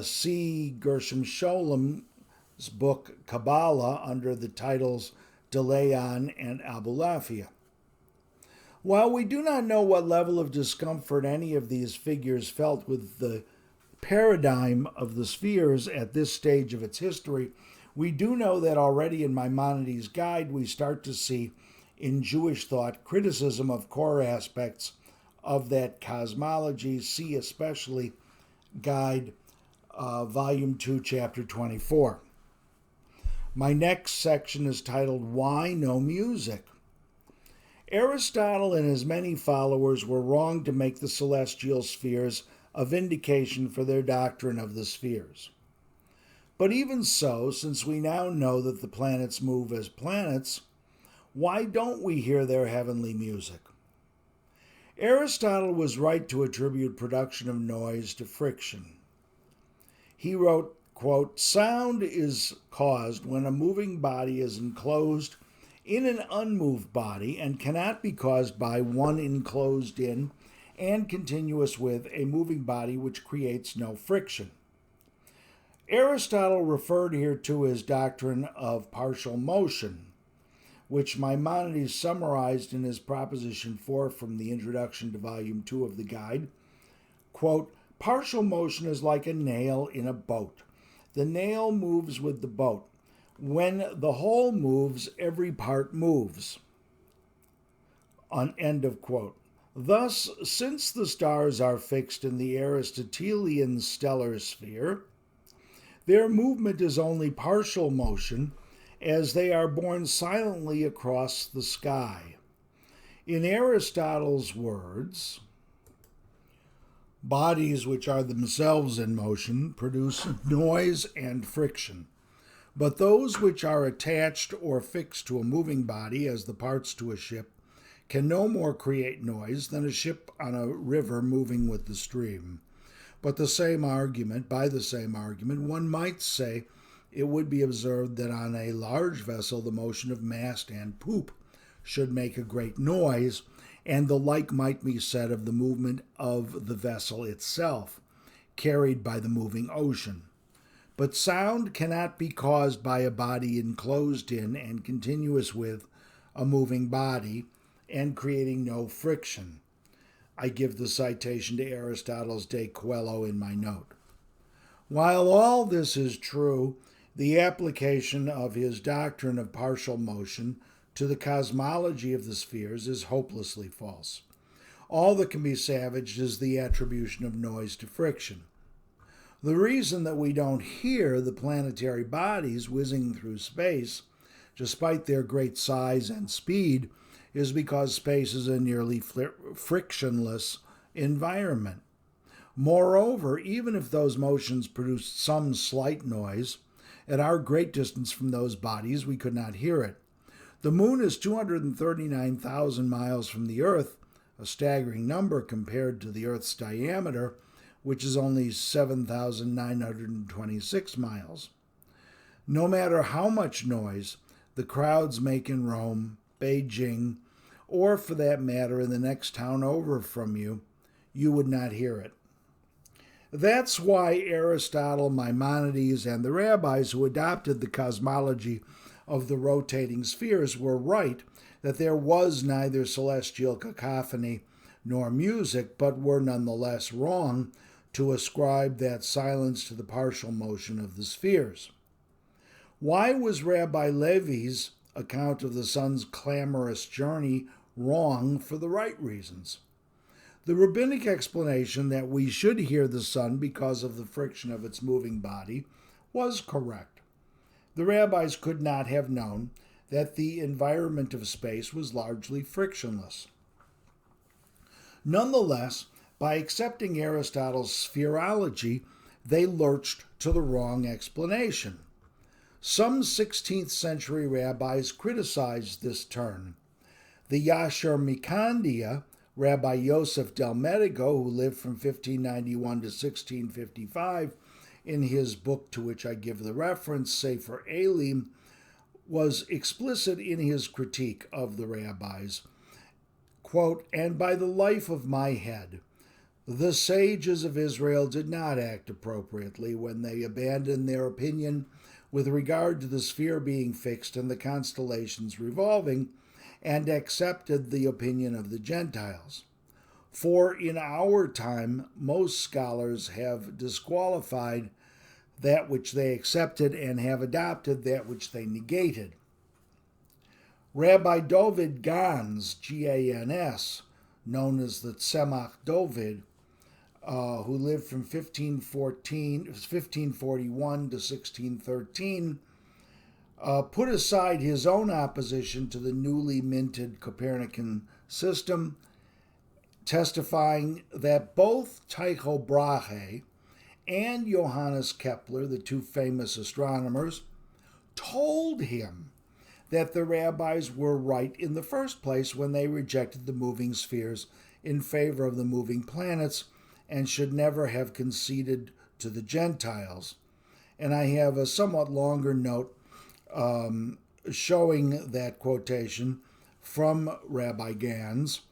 See Gershom Sholem book Kabbalah under the titles De Leon and Abulafia. While we do not know what level of discomfort any of these figures felt with the paradigm of the spheres at this stage of its history, we do know that already in Maimonides' Guide we start to see in Jewish thought criticism of core aspects of that cosmology. See especially Guide, Volume 2, Chapter 24. My next section is titled, Why No Music? Aristotle and his many followers were wrong to make the celestial spheres a vindication for their doctrine of the spheres. But even so, since we now know that the planets move as planets, why don't we hear their heavenly music? Aristotle was right to attribute production of noise to friction. He wrote, quote, sound is caused when a moving body is enclosed in an unmoved body and cannot be caused by one enclosed in and continuous with a moving body which creates no friction. Aristotle referred here to his doctrine of partial motion, which Maimonides summarized in his Proposition 4 from the introduction to Volume 2 of the Guide. Quote, partial motion is like a nail in a boat. The nail moves with the boat. When the whole moves, every part moves. End of quote. Thus, since the stars are fixed in the Aristotelian stellar sphere, their movement is only partial motion, as they are borne silently across the sky. In Aristotle's words, bodies which are themselves in motion produce noise and friction, but those which are attached or fixed to a moving body, as the parts to a ship, can no more create noise than a ship on a river moving with the stream. But by the same argument, one might say it would be observed that on a large vessel the motion of mast and poop should make a great noise, and the like might be said of the movement of the vessel itself, carried by the moving ocean. But sound cannot be caused by a body enclosed in and continuous with a moving body and creating no friction. I give the citation to Aristotle's De Coelo in my note. While all this is true, the application of his doctrine of partial motion to the cosmology of the spheres is hopelessly false. All that can be salvaged is the attribution of noise to friction. The reason that we don't hear the planetary bodies whizzing through space, despite their great size and speed, is because space is a nearly frictionless environment. Moreover, even if those motions produced some slight noise, at our great distance from those bodies we could not hear it. The moon is 239,000 miles from the Earth, a staggering number compared to the Earth's diameter, which is only 7,926 miles. No matter how much noise the crowds make in Rome, Beijing, or for that matter in the next town over from you, you would not hear it. That's why Aristotle, Maimonides, and the rabbis who adopted the cosmology of the rotating spheres were right that there was neither celestial cacophony nor music, but were nonetheless wrong to ascribe that silence to the partial motion of the spheres. Why was Rabbi Levi's account of the sun's clamorous journey wrong for the right reasons? The rabbinic explanation that we should hear the sun because of the friction of its moving body was correct. The rabbis could not have known that the environment of space was largely frictionless. Nonetheless, by accepting Aristotle's spherology, they lurched to the wrong explanation. Some 16th century rabbis criticized this turn. The Yasher Mikandia, Rabbi Yosef del Medico, who lived from 1591 to 1655, in his book to which I give the reference, Sefer Elim, was explicit in his critique of the rabbis. Quote, "And by the life of my head, the sages of Israel did not act appropriately when they abandoned their opinion with regard to the sphere being fixed and the constellations revolving, and accepted the opinion of the Gentiles. For in our time, most scholars have disqualified that which they accepted and have adopted that which they negated." Rabbi Dovid Gans, Gans, known as the Tzemach Dovid, who lived from 1541 to 1613, put aside his own opposition to the newly minted Copernican system, testifying that both Tycho Brahe and Johannes Kepler, the two famous astronomers, told him that the rabbis were right in the first place when they rejected the moving spheres in favor of the moving planets and should never have conceded to the Gentiles. And I have a somewhat longer note showing that quotation from Rabbi Gans,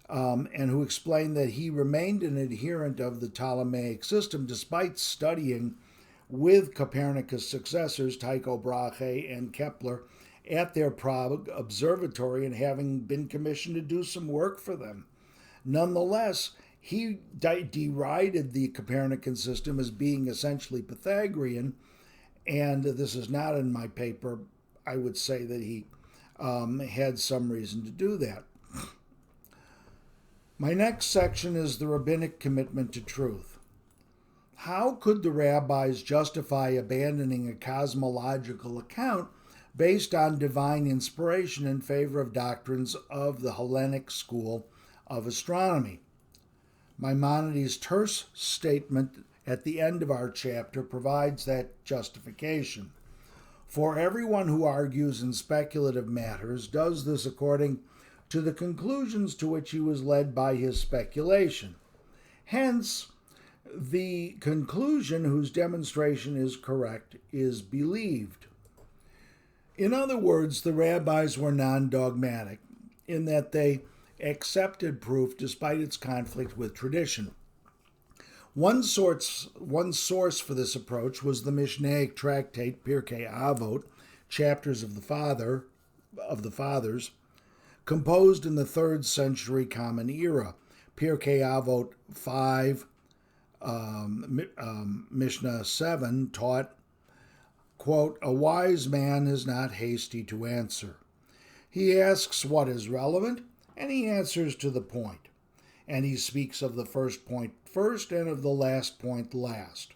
and who explained that he remained an adherent of the Ptolemaic system despite studying with Copernicus' successors, Tycho Brahe and Kepler, at their Prague observatory and having been commissioned to do some work for them. Nonetheless, he derided the Copernican system as being essentially Pythagorean, and this is not in my paper. I would say that he had some reason to do that. My next section is the rabbinic commitment to truth. How could the rabbis justify abandoning a cosmological account based on divine inspiration in favor of doctrines of the Hellenic school of astronomy? Maimonides' terse statement at the end of our chapter provides that justification. For everyone who argues in speculative matters does this according to the conclusions to which he was led by his speculation. Hence, The conclusion, whose demonstration is correct, is believed. In other words, the rabbis were non-dogmatic in that they accepted proof despite its conflict with tradition. One source for this approach was the Mishnaic tractate Pirkei Avot, Chapters of the Fathers, composed in the 3rd century Common Era. Pirkei Avot 5, Mishnah 7 taught, quote, "A wise man is not hasty to answer. He asks what is relevant, and he answers to the point. And he speaks of the first point first and of the last point last.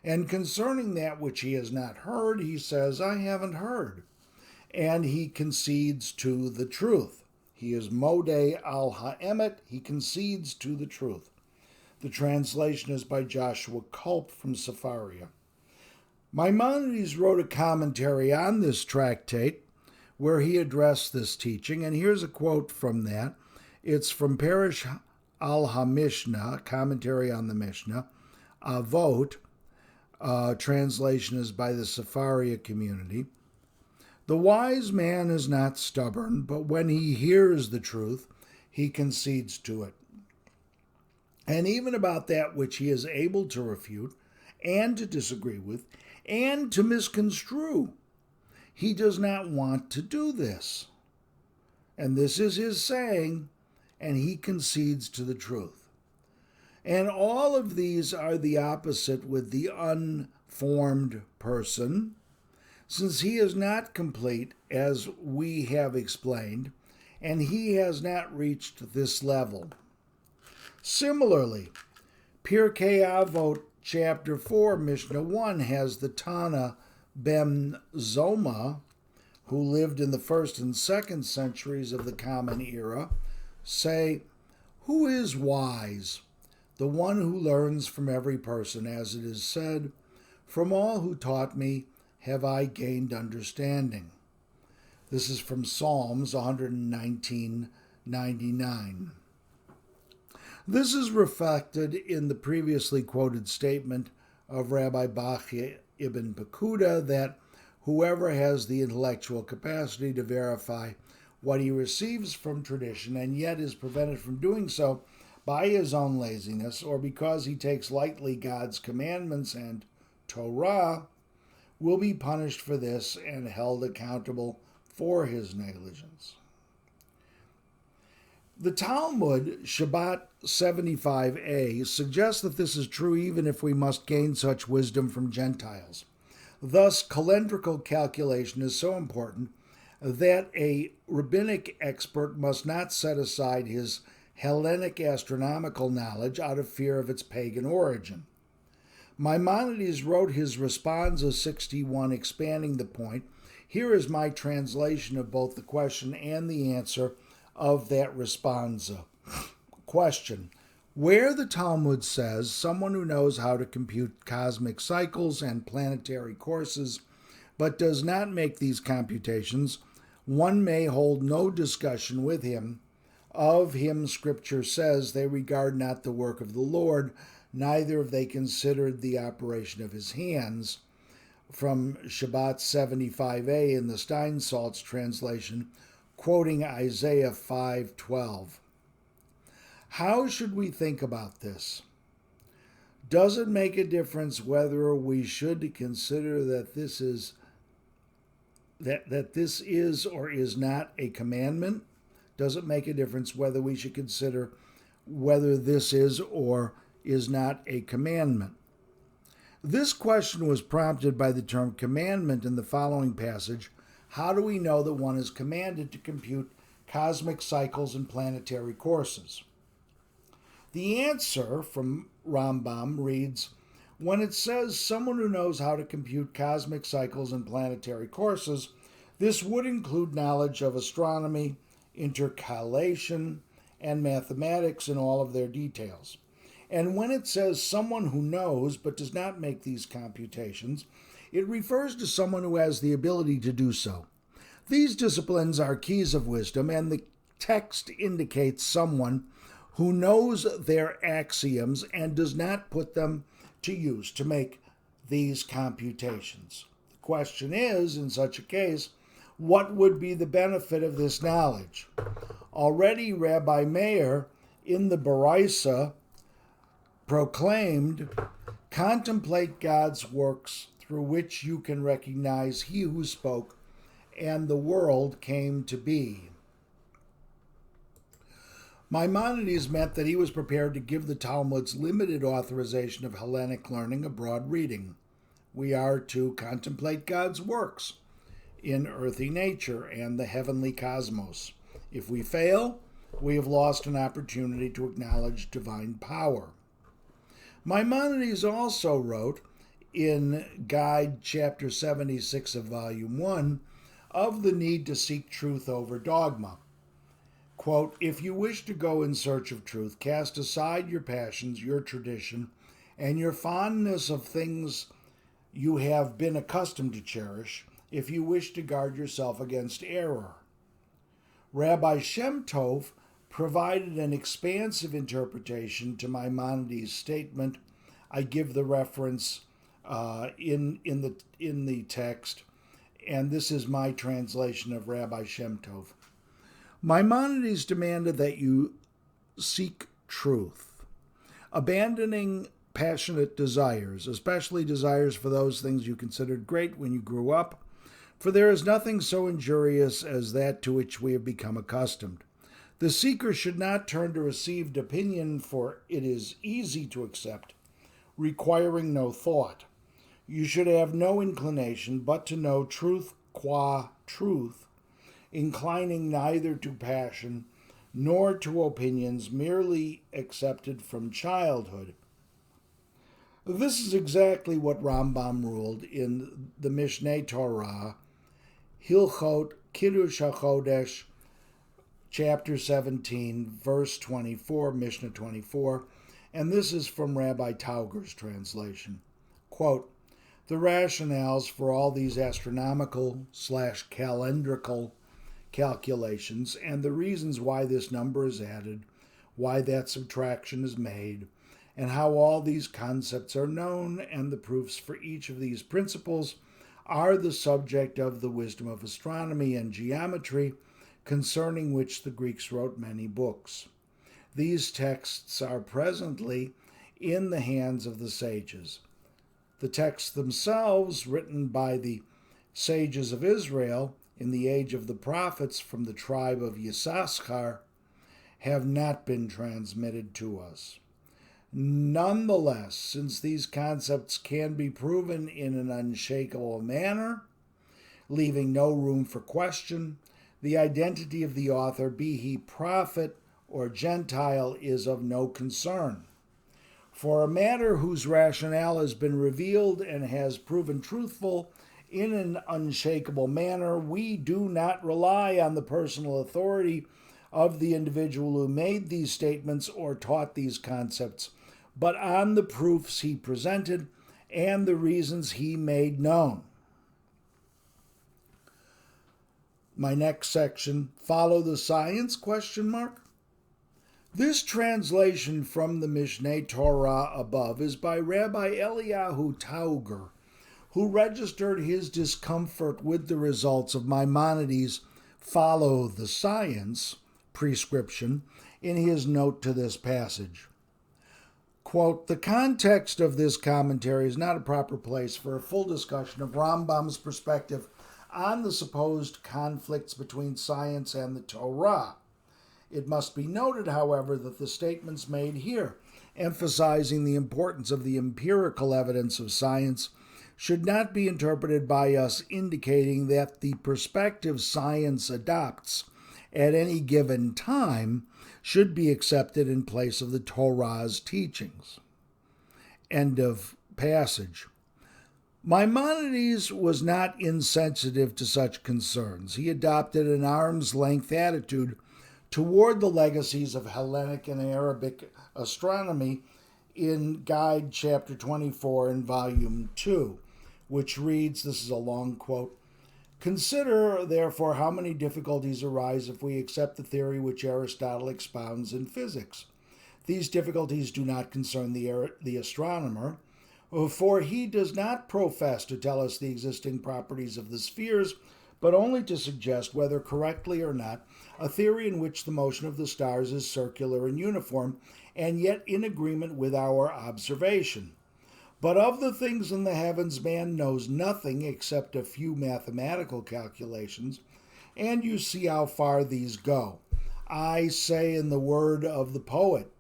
And concerning that which he has not heard, he says, I haven't heard. And he concedes to the truth. He is modeh al ha'emet, he concedes to the truth." The translation is by Joshua Culp from Sepharia. Maimonides wrote a commentary on this tractate where he addressed this teaching, and here's a quote from that. It's from Perish al-HaMishnah, commentary on the Mishnah. Avot, translation is by the Sepharia community. "The wise man is not stubborn, but when he hears the truth, he concedes to it. And even about that which he is able to refute, and to disagree with, and to misconstrue, he does not want to do this. And this is his saying, and he concedes to the truth." And all of these are the opposite with the unformed person, since he is not complete, as we have explained, and he has not reached this level. Similarly, Pirkei Avot chapter 4, Mishnah 1 has the Tana ben Zoma, who lived in the 1st and 2nd centuries of the Common Era, say, "Who is wise? The one who learns from every person, as it is said, from all who taught me have I gained understanding." This is from Psalms 119:99. This is reflected in the previously quoted statement of Rabbi Bachya ibn Pekuda that whoever has the intellectual capacity to verify what he receives from tradition and yet is prevented from doing so by his own laziness or because he takes lightly God's commandments and Torah will be punished for this and held accountable for his negligence. The Talmud, Shabbat 75a, suggests that this is true even if we must gain such wisdom from Gentiles. Thus, calendrical calculation is so important that a rabbinic expert must not set aside his Hellenic astronomical knowledge out of fear of its pagan origin. Maimonides wrote his Responsa 61, expanding the point. Here is my translation of both the question and the answer of that responsa. Question: where the Talmud says someone who knows how to compute cosmic cycles and planetary courses but does not make these computations, one may hold no discussion with him. Of him Scripture says they regard not the work of the Lord, neither have they considered the operation of his hands. From Shabbat 75a in the Steinsaltz translation, quoting Isaiah 5:12. How should we think about this? Does it make a difference whether we should consider that this is or is not a commandment? Does it make a difference whether we should consider whether this is or is not a commandment? This question was prompted by the term commandment in the following passage. How do we know that one is commanded to compute cosmic cycles and planetary courses? The answer from Rambam reads, when it says someone who knows how to compute cosmic cycles and planetary courses, this would include knowledge of astronomy, intercalation, and mathematics in all of their details. And when it says someone who knows but does not make these computations, it refers to someone who has the ability to do so. These disciplines are keys of wisdom, and the text indicates someone who knows their axioms and does not put them to use to make these computations. The question is, in such a case, what would be the benefit of this knowledge? Already Rabbi Meir in the Baraisa proclaimed, contemplate God's works through which you can recognize he who spoke and the world came to be. Maimonides meant that he was prepared to give the Talmud's limited authorization of Hellenic learning a broad reading. We are to contemplate God's works in earthy nature and the heavenly cosmos. If we fail, we have lost an opportunity to acknowledge divine power. Maimonides also wrote in Guide chapter 76 of volume 1 of the need to seek truth over dogma. Quote, if you wish to go in search of truth, cast aside your passions, your tradition, and your fondness of things you have been accustomed to cherish, if you wish to guard yourself against error. Rabbi Shem Tov provided an expansive interpretation to Maimonides' statement. I give the reference in the text, and this is my translation of Rabbi Shem Tov. Maimonides demanded that you seek truth, abandoning passionate desires, especially desires for those things you considered great when you grew up, for there is nothing so injurious as that to which we have become accustomed. The seeker should not turn to received opinion, for it is easy to accept, requiring no thought. You should have no inclination but to know truth qua truth, inclining neither to passion nor to opinions merely accepted from childhood. This is exactly what Rambam ruled in the Mishneh Torah, Hilchot Kiddush HaChodesh, chapter 17, verse 24, Mishnah 24, and this is from Rabbi Tauger's translation. Quote, the rationales for all these astronomical/calendrical calculations and the reasons why this number is added, why that subtraction is made, and how all these concepts are known and the proofs for each of these principles are the subject of the wisdom of astronomy and geometry, concerning which the Greeks wrote many books. These texts are presently in the hands of the sages. The texts themselves, written by the sages of Israel in the age of the prophets from the tribe of Yisachar, have not been transmitted to us. Nonetheless, since these concepts can be proven in an unshakable manner, leaving no room for question, the identity of the author, be he prophet or Gentile, is of no concern. For a matter whose rationale has been revealed and has proven truthful in an unshakable manner, we do not rely on the personal authority of the individual who made these statements or taught these concepts, but on the proofs he presented and the reasons he made known. My next section, follow the science, ? This translation from the Mishneh Torah above is by Rabbi Eliyahu Tauger, who registered his discomfort with the results of Maimonides' follow the science prescription in his note to this passage. Quote, the context of this commentary is not a proper place for a full discussion of Rambam's perspective on the supposed conflicts between science and the Torah. It must be noted, however, that the statements made here, emphasizing the importance of the empirical evidence of science, should not be interpreted by us indicating that the perspective science adopts at any given time should be accepted in place of the Torah's teachings. End of passage. Maimonides was not insensitive to such concerns. He adopted an arm's-length attitude toward the legacies of Hellenic and Arabic astronomy in Guide chapter 24 in volume 2, which reads, this is a long quote, consider, therefore, how many difficulties arise if we accept the theory which Aristotle expounds in physics. These difficulties do not concern the astronomer, for he does not profess to tell us the existing properties of the spheres, but only to suggest, whether correctly or not, a theory in which the motion of the stars is circular and uniform, and yet in agreement with our observation. But of the things in the heavens man knows nothing except a few mathematical calculations, and you see how far these go. I say in the word of the poet,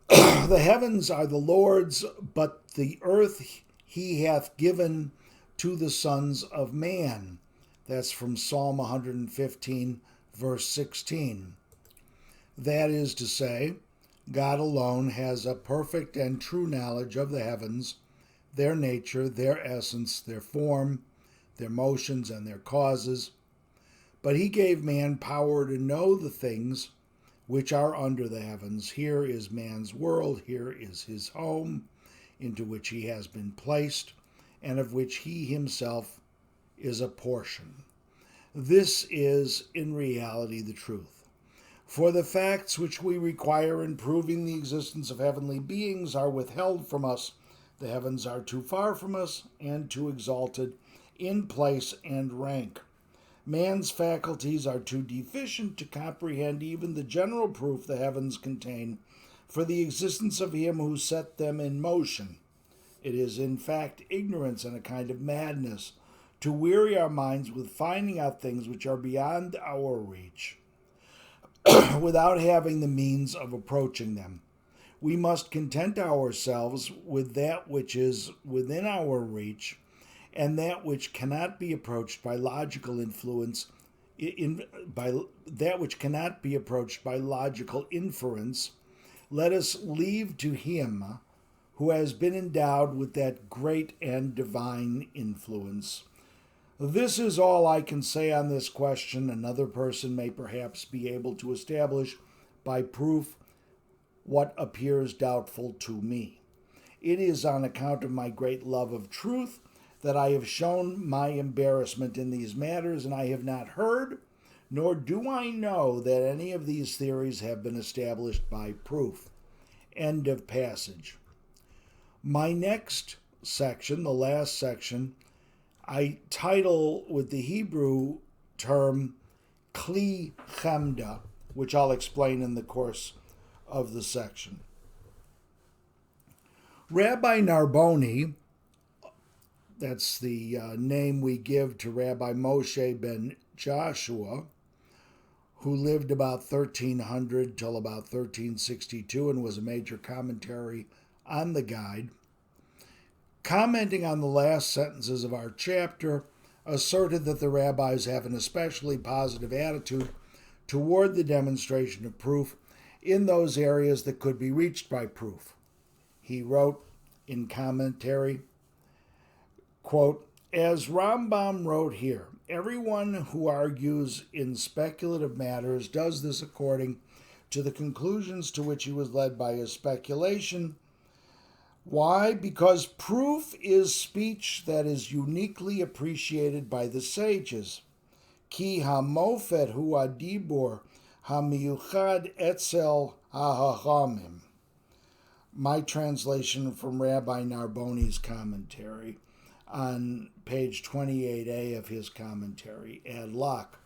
the heavens are the Lord's, but the earth he hath given to the sons of man. That's from Psalm 115, verse 16. That is to say, God alone has a perfect and true knowledge of the heavens, their nature, their essence, their form, their motions, and their causes. But he gave man power to know the things which are under the heavens. Here is man's world, here is his home, into which he has been placed, and of which he himself is a portion. This is, in reality, the truth. For the facts which we require in proving the existence of heavenly beings are withheld from us. The heavens are too far from us and too exalted in place and rank. Man's faculties are too deficient to comprehend even the general proof the heavens contain for the existence of him who set them in motion. It is, in fact, ignorance and a kind of madness to weary our minds with finding out things which are beyond our reach, without having the means of approaching them. We must content ourselves with that which is within our reach, and that which cannot be approached by logical inference. Let us leave to him who has been endowed with that great and divine influence. This is all I can say on this question. Another person may perhaps be able to establish by proof what appears doubtful to me. It is on account of my great love of truth that I have shown my embarrassment in these matters, and I have not heard, nor do I know that any of these theories have been established by proof. End of passage. My next section, the last section, I title with the Hebrew term Kli Chemda, which I'll explain in the course of the section. Rabbi Narboni, that's the name we give to Rabbi Moshe ben Joshua, who lived about 1300 till about 1362 and was a major commentary on the Guide, commenting on the last sentences of our chapter, asserted that the rabbis have an especially positive attitude toward the demonstration of proof in those areas that could be reached by proof. He wrote in commentary, quote, as Rambam wrote here, everyone who argues in speculative matters does this according to the conclusions to which he was led by his speculation. Why? Because proof is speech that is uniquely appreciated by the sages. Ki hamofet hu adibur hamiyuchad etzel hahachamim. My translation from Rabbi Narboni's commentary on page 28a of his commentary, ad loc.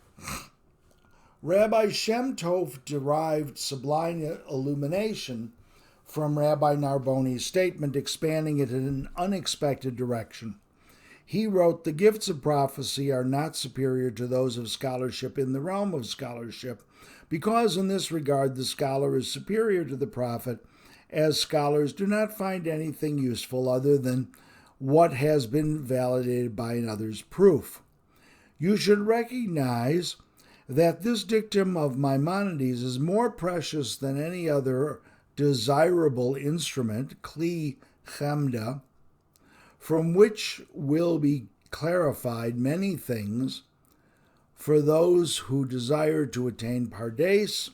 Rabbi Shem Tov derived sublime illumination from Rabbi Narboni's statement, expanding it in an unexpected direction. He wrote, the gifts of prophecy are not superior to those of scholarship in the realm of scholarship, because in this regard the scholar is superior to the prophet, as scholars do not find anything useful other than what has been validated by another's proof. You should recognize that this dictum of Maimonides is more precious than any other desirable instrument, Kli Chemda, from which will be clarified many things for those who desire to attain Pardes,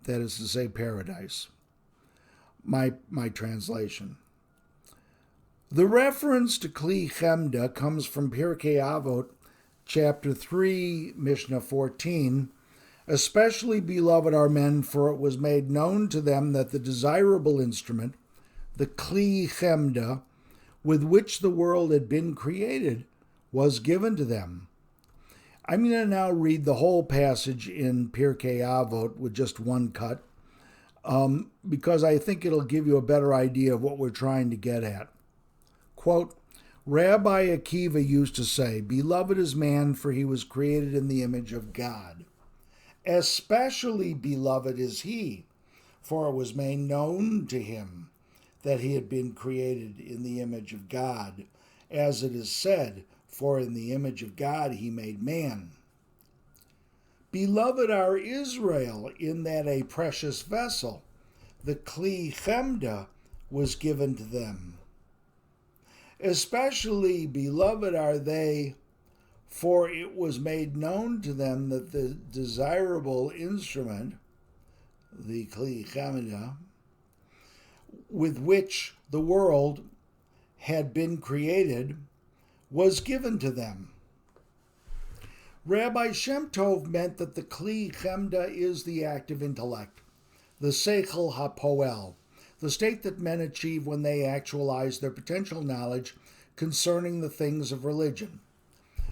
that is to say, paradise. My translation. The reference to Kli Chemda comes from Pirkei Avot, chapter 3, Mishnah 14, Especially beloved are men, for it was made known to them that the desirable instrument, the kli chemda, with which the world had been created, was given to them. I'm going to now read the whole passage in Pirkei Avot with just one cut, because I think it'll give you a better idea of what we're trying to get at. Quote, Rabbi Akiva used to say, Beloved is man, for he was created in the image of God. Especially beloved is he, for it was made known to him that he had been created in the image of God. As it is said, for in the image of God he made man. Beloved are Israel, in that a precious vessel, the kli chemda, was given to them. Especially beloved are they, for it was made known to them that the desirable instrument, the kli chemda, with which the world had been created, was given to them. Rabbi Shem Tov meant that the kli chemda is the active intellect, the seichel hapoel, the state that men achieve when they actualize their potential knowledge concerning the things of religion.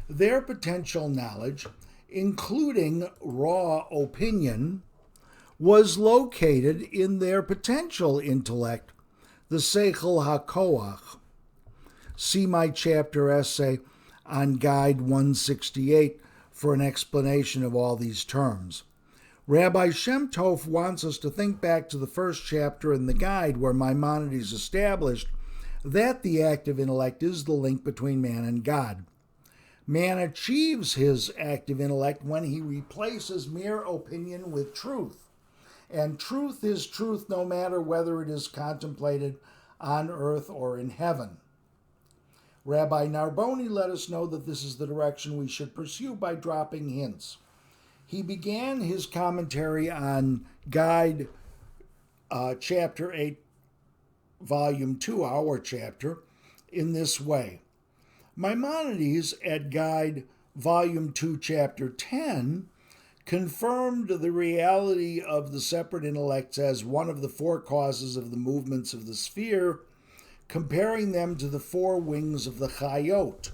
Their potential knowledge, including raw opinion, was located in their potential intellect, the seichel hakoach. See my chapter essay on Guide 168 for an explanation of all these terms. Rabbi Shem Tov wants us to think back to the first chapter in the Guide, where Maimonides established that the active intellect is the link between man and God. Man achieves his active intellect when he replaces mere opinion with truth. And truth is truth no matter whether it is contemplated on earth or in heaven. Rabbi Narboni let us know that this is the direction we should pursue by dropping hints. He began his commentary on Guide Chapter 8, Volume 2, our chapter, in this way. Maimonides at Guide Volume 2, Chapter 10, confirmed the reality of the separate intellects as one of the four causes of the movements of the sphere, comparing them to the four wings of the chayot.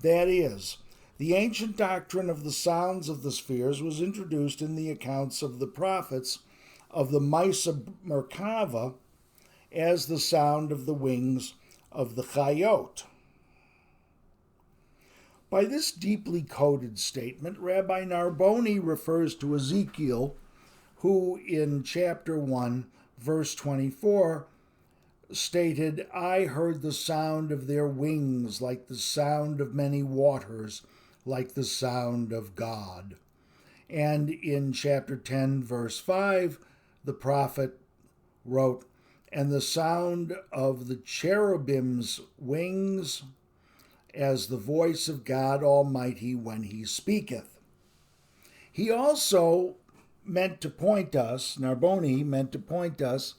That is, the ancient doctrine of the sounds of the spheres was introduced in the accounts of the prophets of the Maisa Merkava as the sound of the wings of the chayot. By this deeply coded statement, Rabbi Narboni refers to Ezekiel, who in chapter 1, verse 24, stated, I heard the sound of their wings like the sound of many waters, like the sound of God. And in chapter 10, verse 5, the prophet wrote, and the sound of the cherubim's wings as the voice of God Almighty when he speaketh. He also meant to point us, Narboni meant to point us,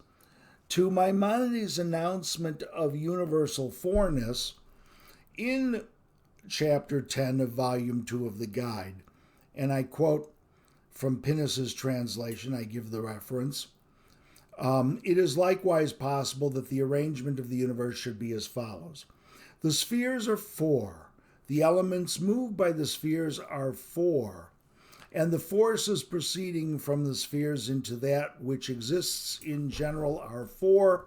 to Maimonides' announcement of universal fourness in chapter 10 of volume 2 of the Guide. And I quote from Pinnis's translation, I give the reference. It is likewise possible that the arrangement of the universe should be as follows. The spheres are four. The elements moved by the spheres are four. And the forces proceeding from the spheres into that which exists in general are four,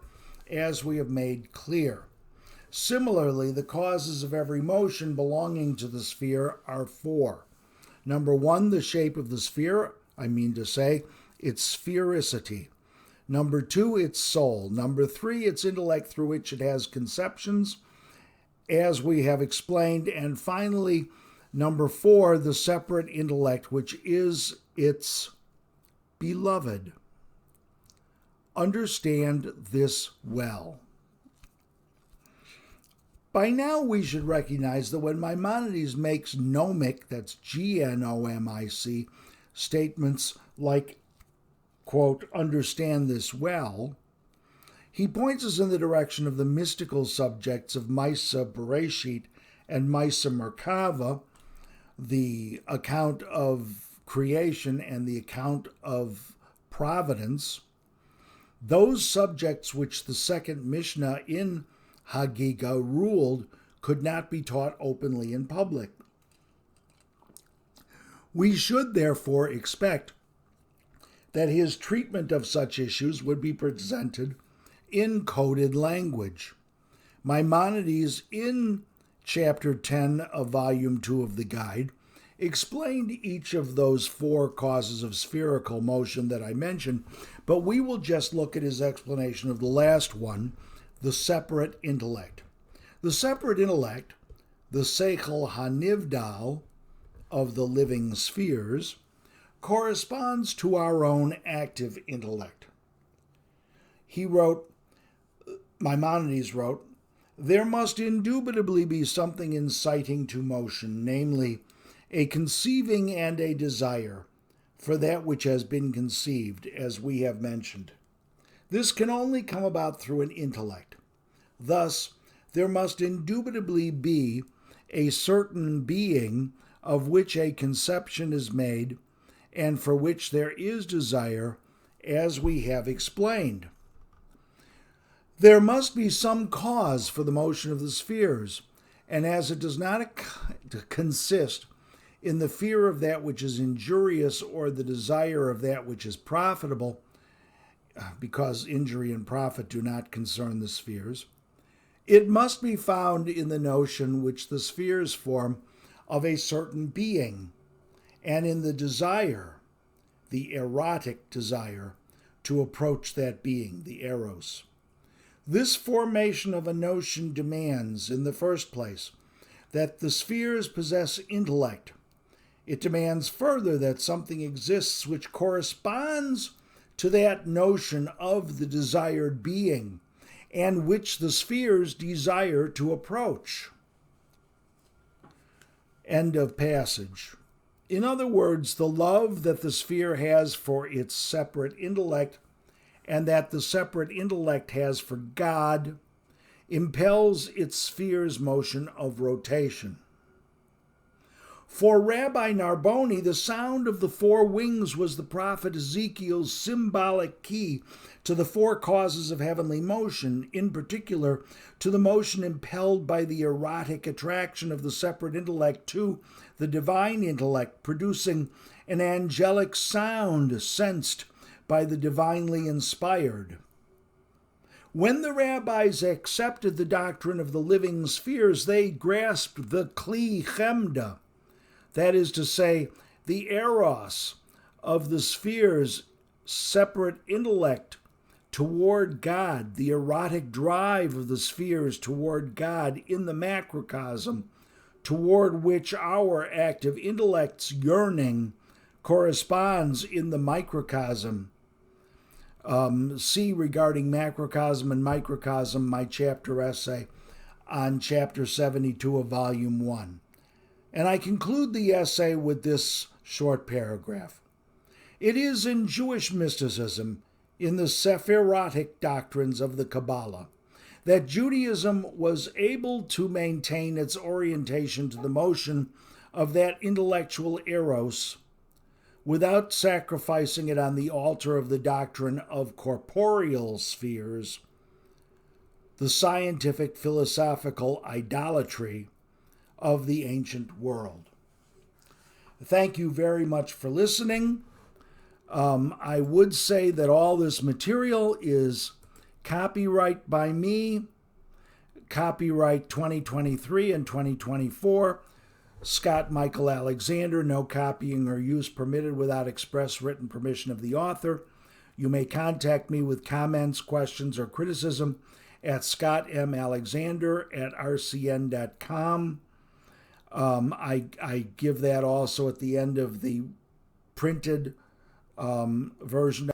as we have made clear. Similarly, the causes of every motion belonging to the sphere are four. Number one, the shape of the sphere, I mean to say, its sphericity. Number two, its soul. Number three, its intellect through which it has conceptions, as we have explained. And finally, number four, the separate intellect, which is its beloved. Understand this well. By now we should recognize that when Maimonides makes gnomic, that's G-N-O-M-I-C, statements like, quote, understand this well, he points us in the direction of the mystical subjects of Maisa Bereshit and Maisa Merkava, the account of creation and the account of providence, those subjects which the second Mishnah in Hagiga ruled could not be taught openly in public. We should therefore expect that his treatment of such issues would be presented in coded language. Maimonides, in chapter 10 of volume 2 of the guide, explained each of those 4 causes of spherical motion that I mentioned, but we will just look at his explanation of the last one, the separate intellect. The separate intellect, the Seichel HaNivdal of the living spheres, corresponds to our own active intellect. Maimonides wrote, there must indubitably be something inciting to motion, namely, a conceiving and a desire for that which has been conceived, as we have mentioned. This can only come about through an intellect. Thus, there must indubitably be a certain being of which a conception is made and for which there is desire, as we have explained. There must be some cause for the motion of the spheres, and as it does not consist in the fear of that which is injurious or the desire of that which is profitable, because injury and profit do not concern the spheres, it must be found in the notion which the spheres form of a certain being, and in the desire, the erotic desire, to approach that being, the eros. This formation of a notion demands, in the first place, that the spheres possess intellect. It demands further that something exists which corresponds to that notion of the desired being, and which the spheres desire to approach. End of passage. In other words, the love that the sphere has for its separate intellect and that the separate intellect has for God impels its sphere's motion of rotation. For Rabbi Narboni, the sound of the 4 wings was the prophet Ezekiel's symbolic key to the 4 causes of heavenly motion, in particular to the motion impelled by the erotic attraction of the separate intellect to the divine intellect, producing an angelic sound sensed by the divinely inspired. When the rabbis accepted the doctrine of the living spheres, they grasped the kli chemda, that is to say, the eros of the sphere's separate intellect toward God, the erotic drive of the spheres toward God in the macrocosm, toward which our active intellect's yearning corresponds in the microcosm. See regarding macrocosm and microcosm my chapter essay on chapter 72 of volume 1. And I conclude the essay with this short paragraph. It is in Jewish mysticism, in the Sephirotic doctrines of the Kabbalah, that Judaism was able to maintain its orientation to the motion of that intellectual eros without sacrificing it on the altar of the doctrine of corporeal spheres, the scientific philosophical idolatry of the ancient world. Thank you very much for listening. I would say that all this material is copyright by me, copyright 2023 and 2024, Scott Michael Alexander, no copying or use permitted without express written permission of the author. You may contact me with comments, questions, or criticism at scottmalexander@rcn.com. I give that also at the end of the printed version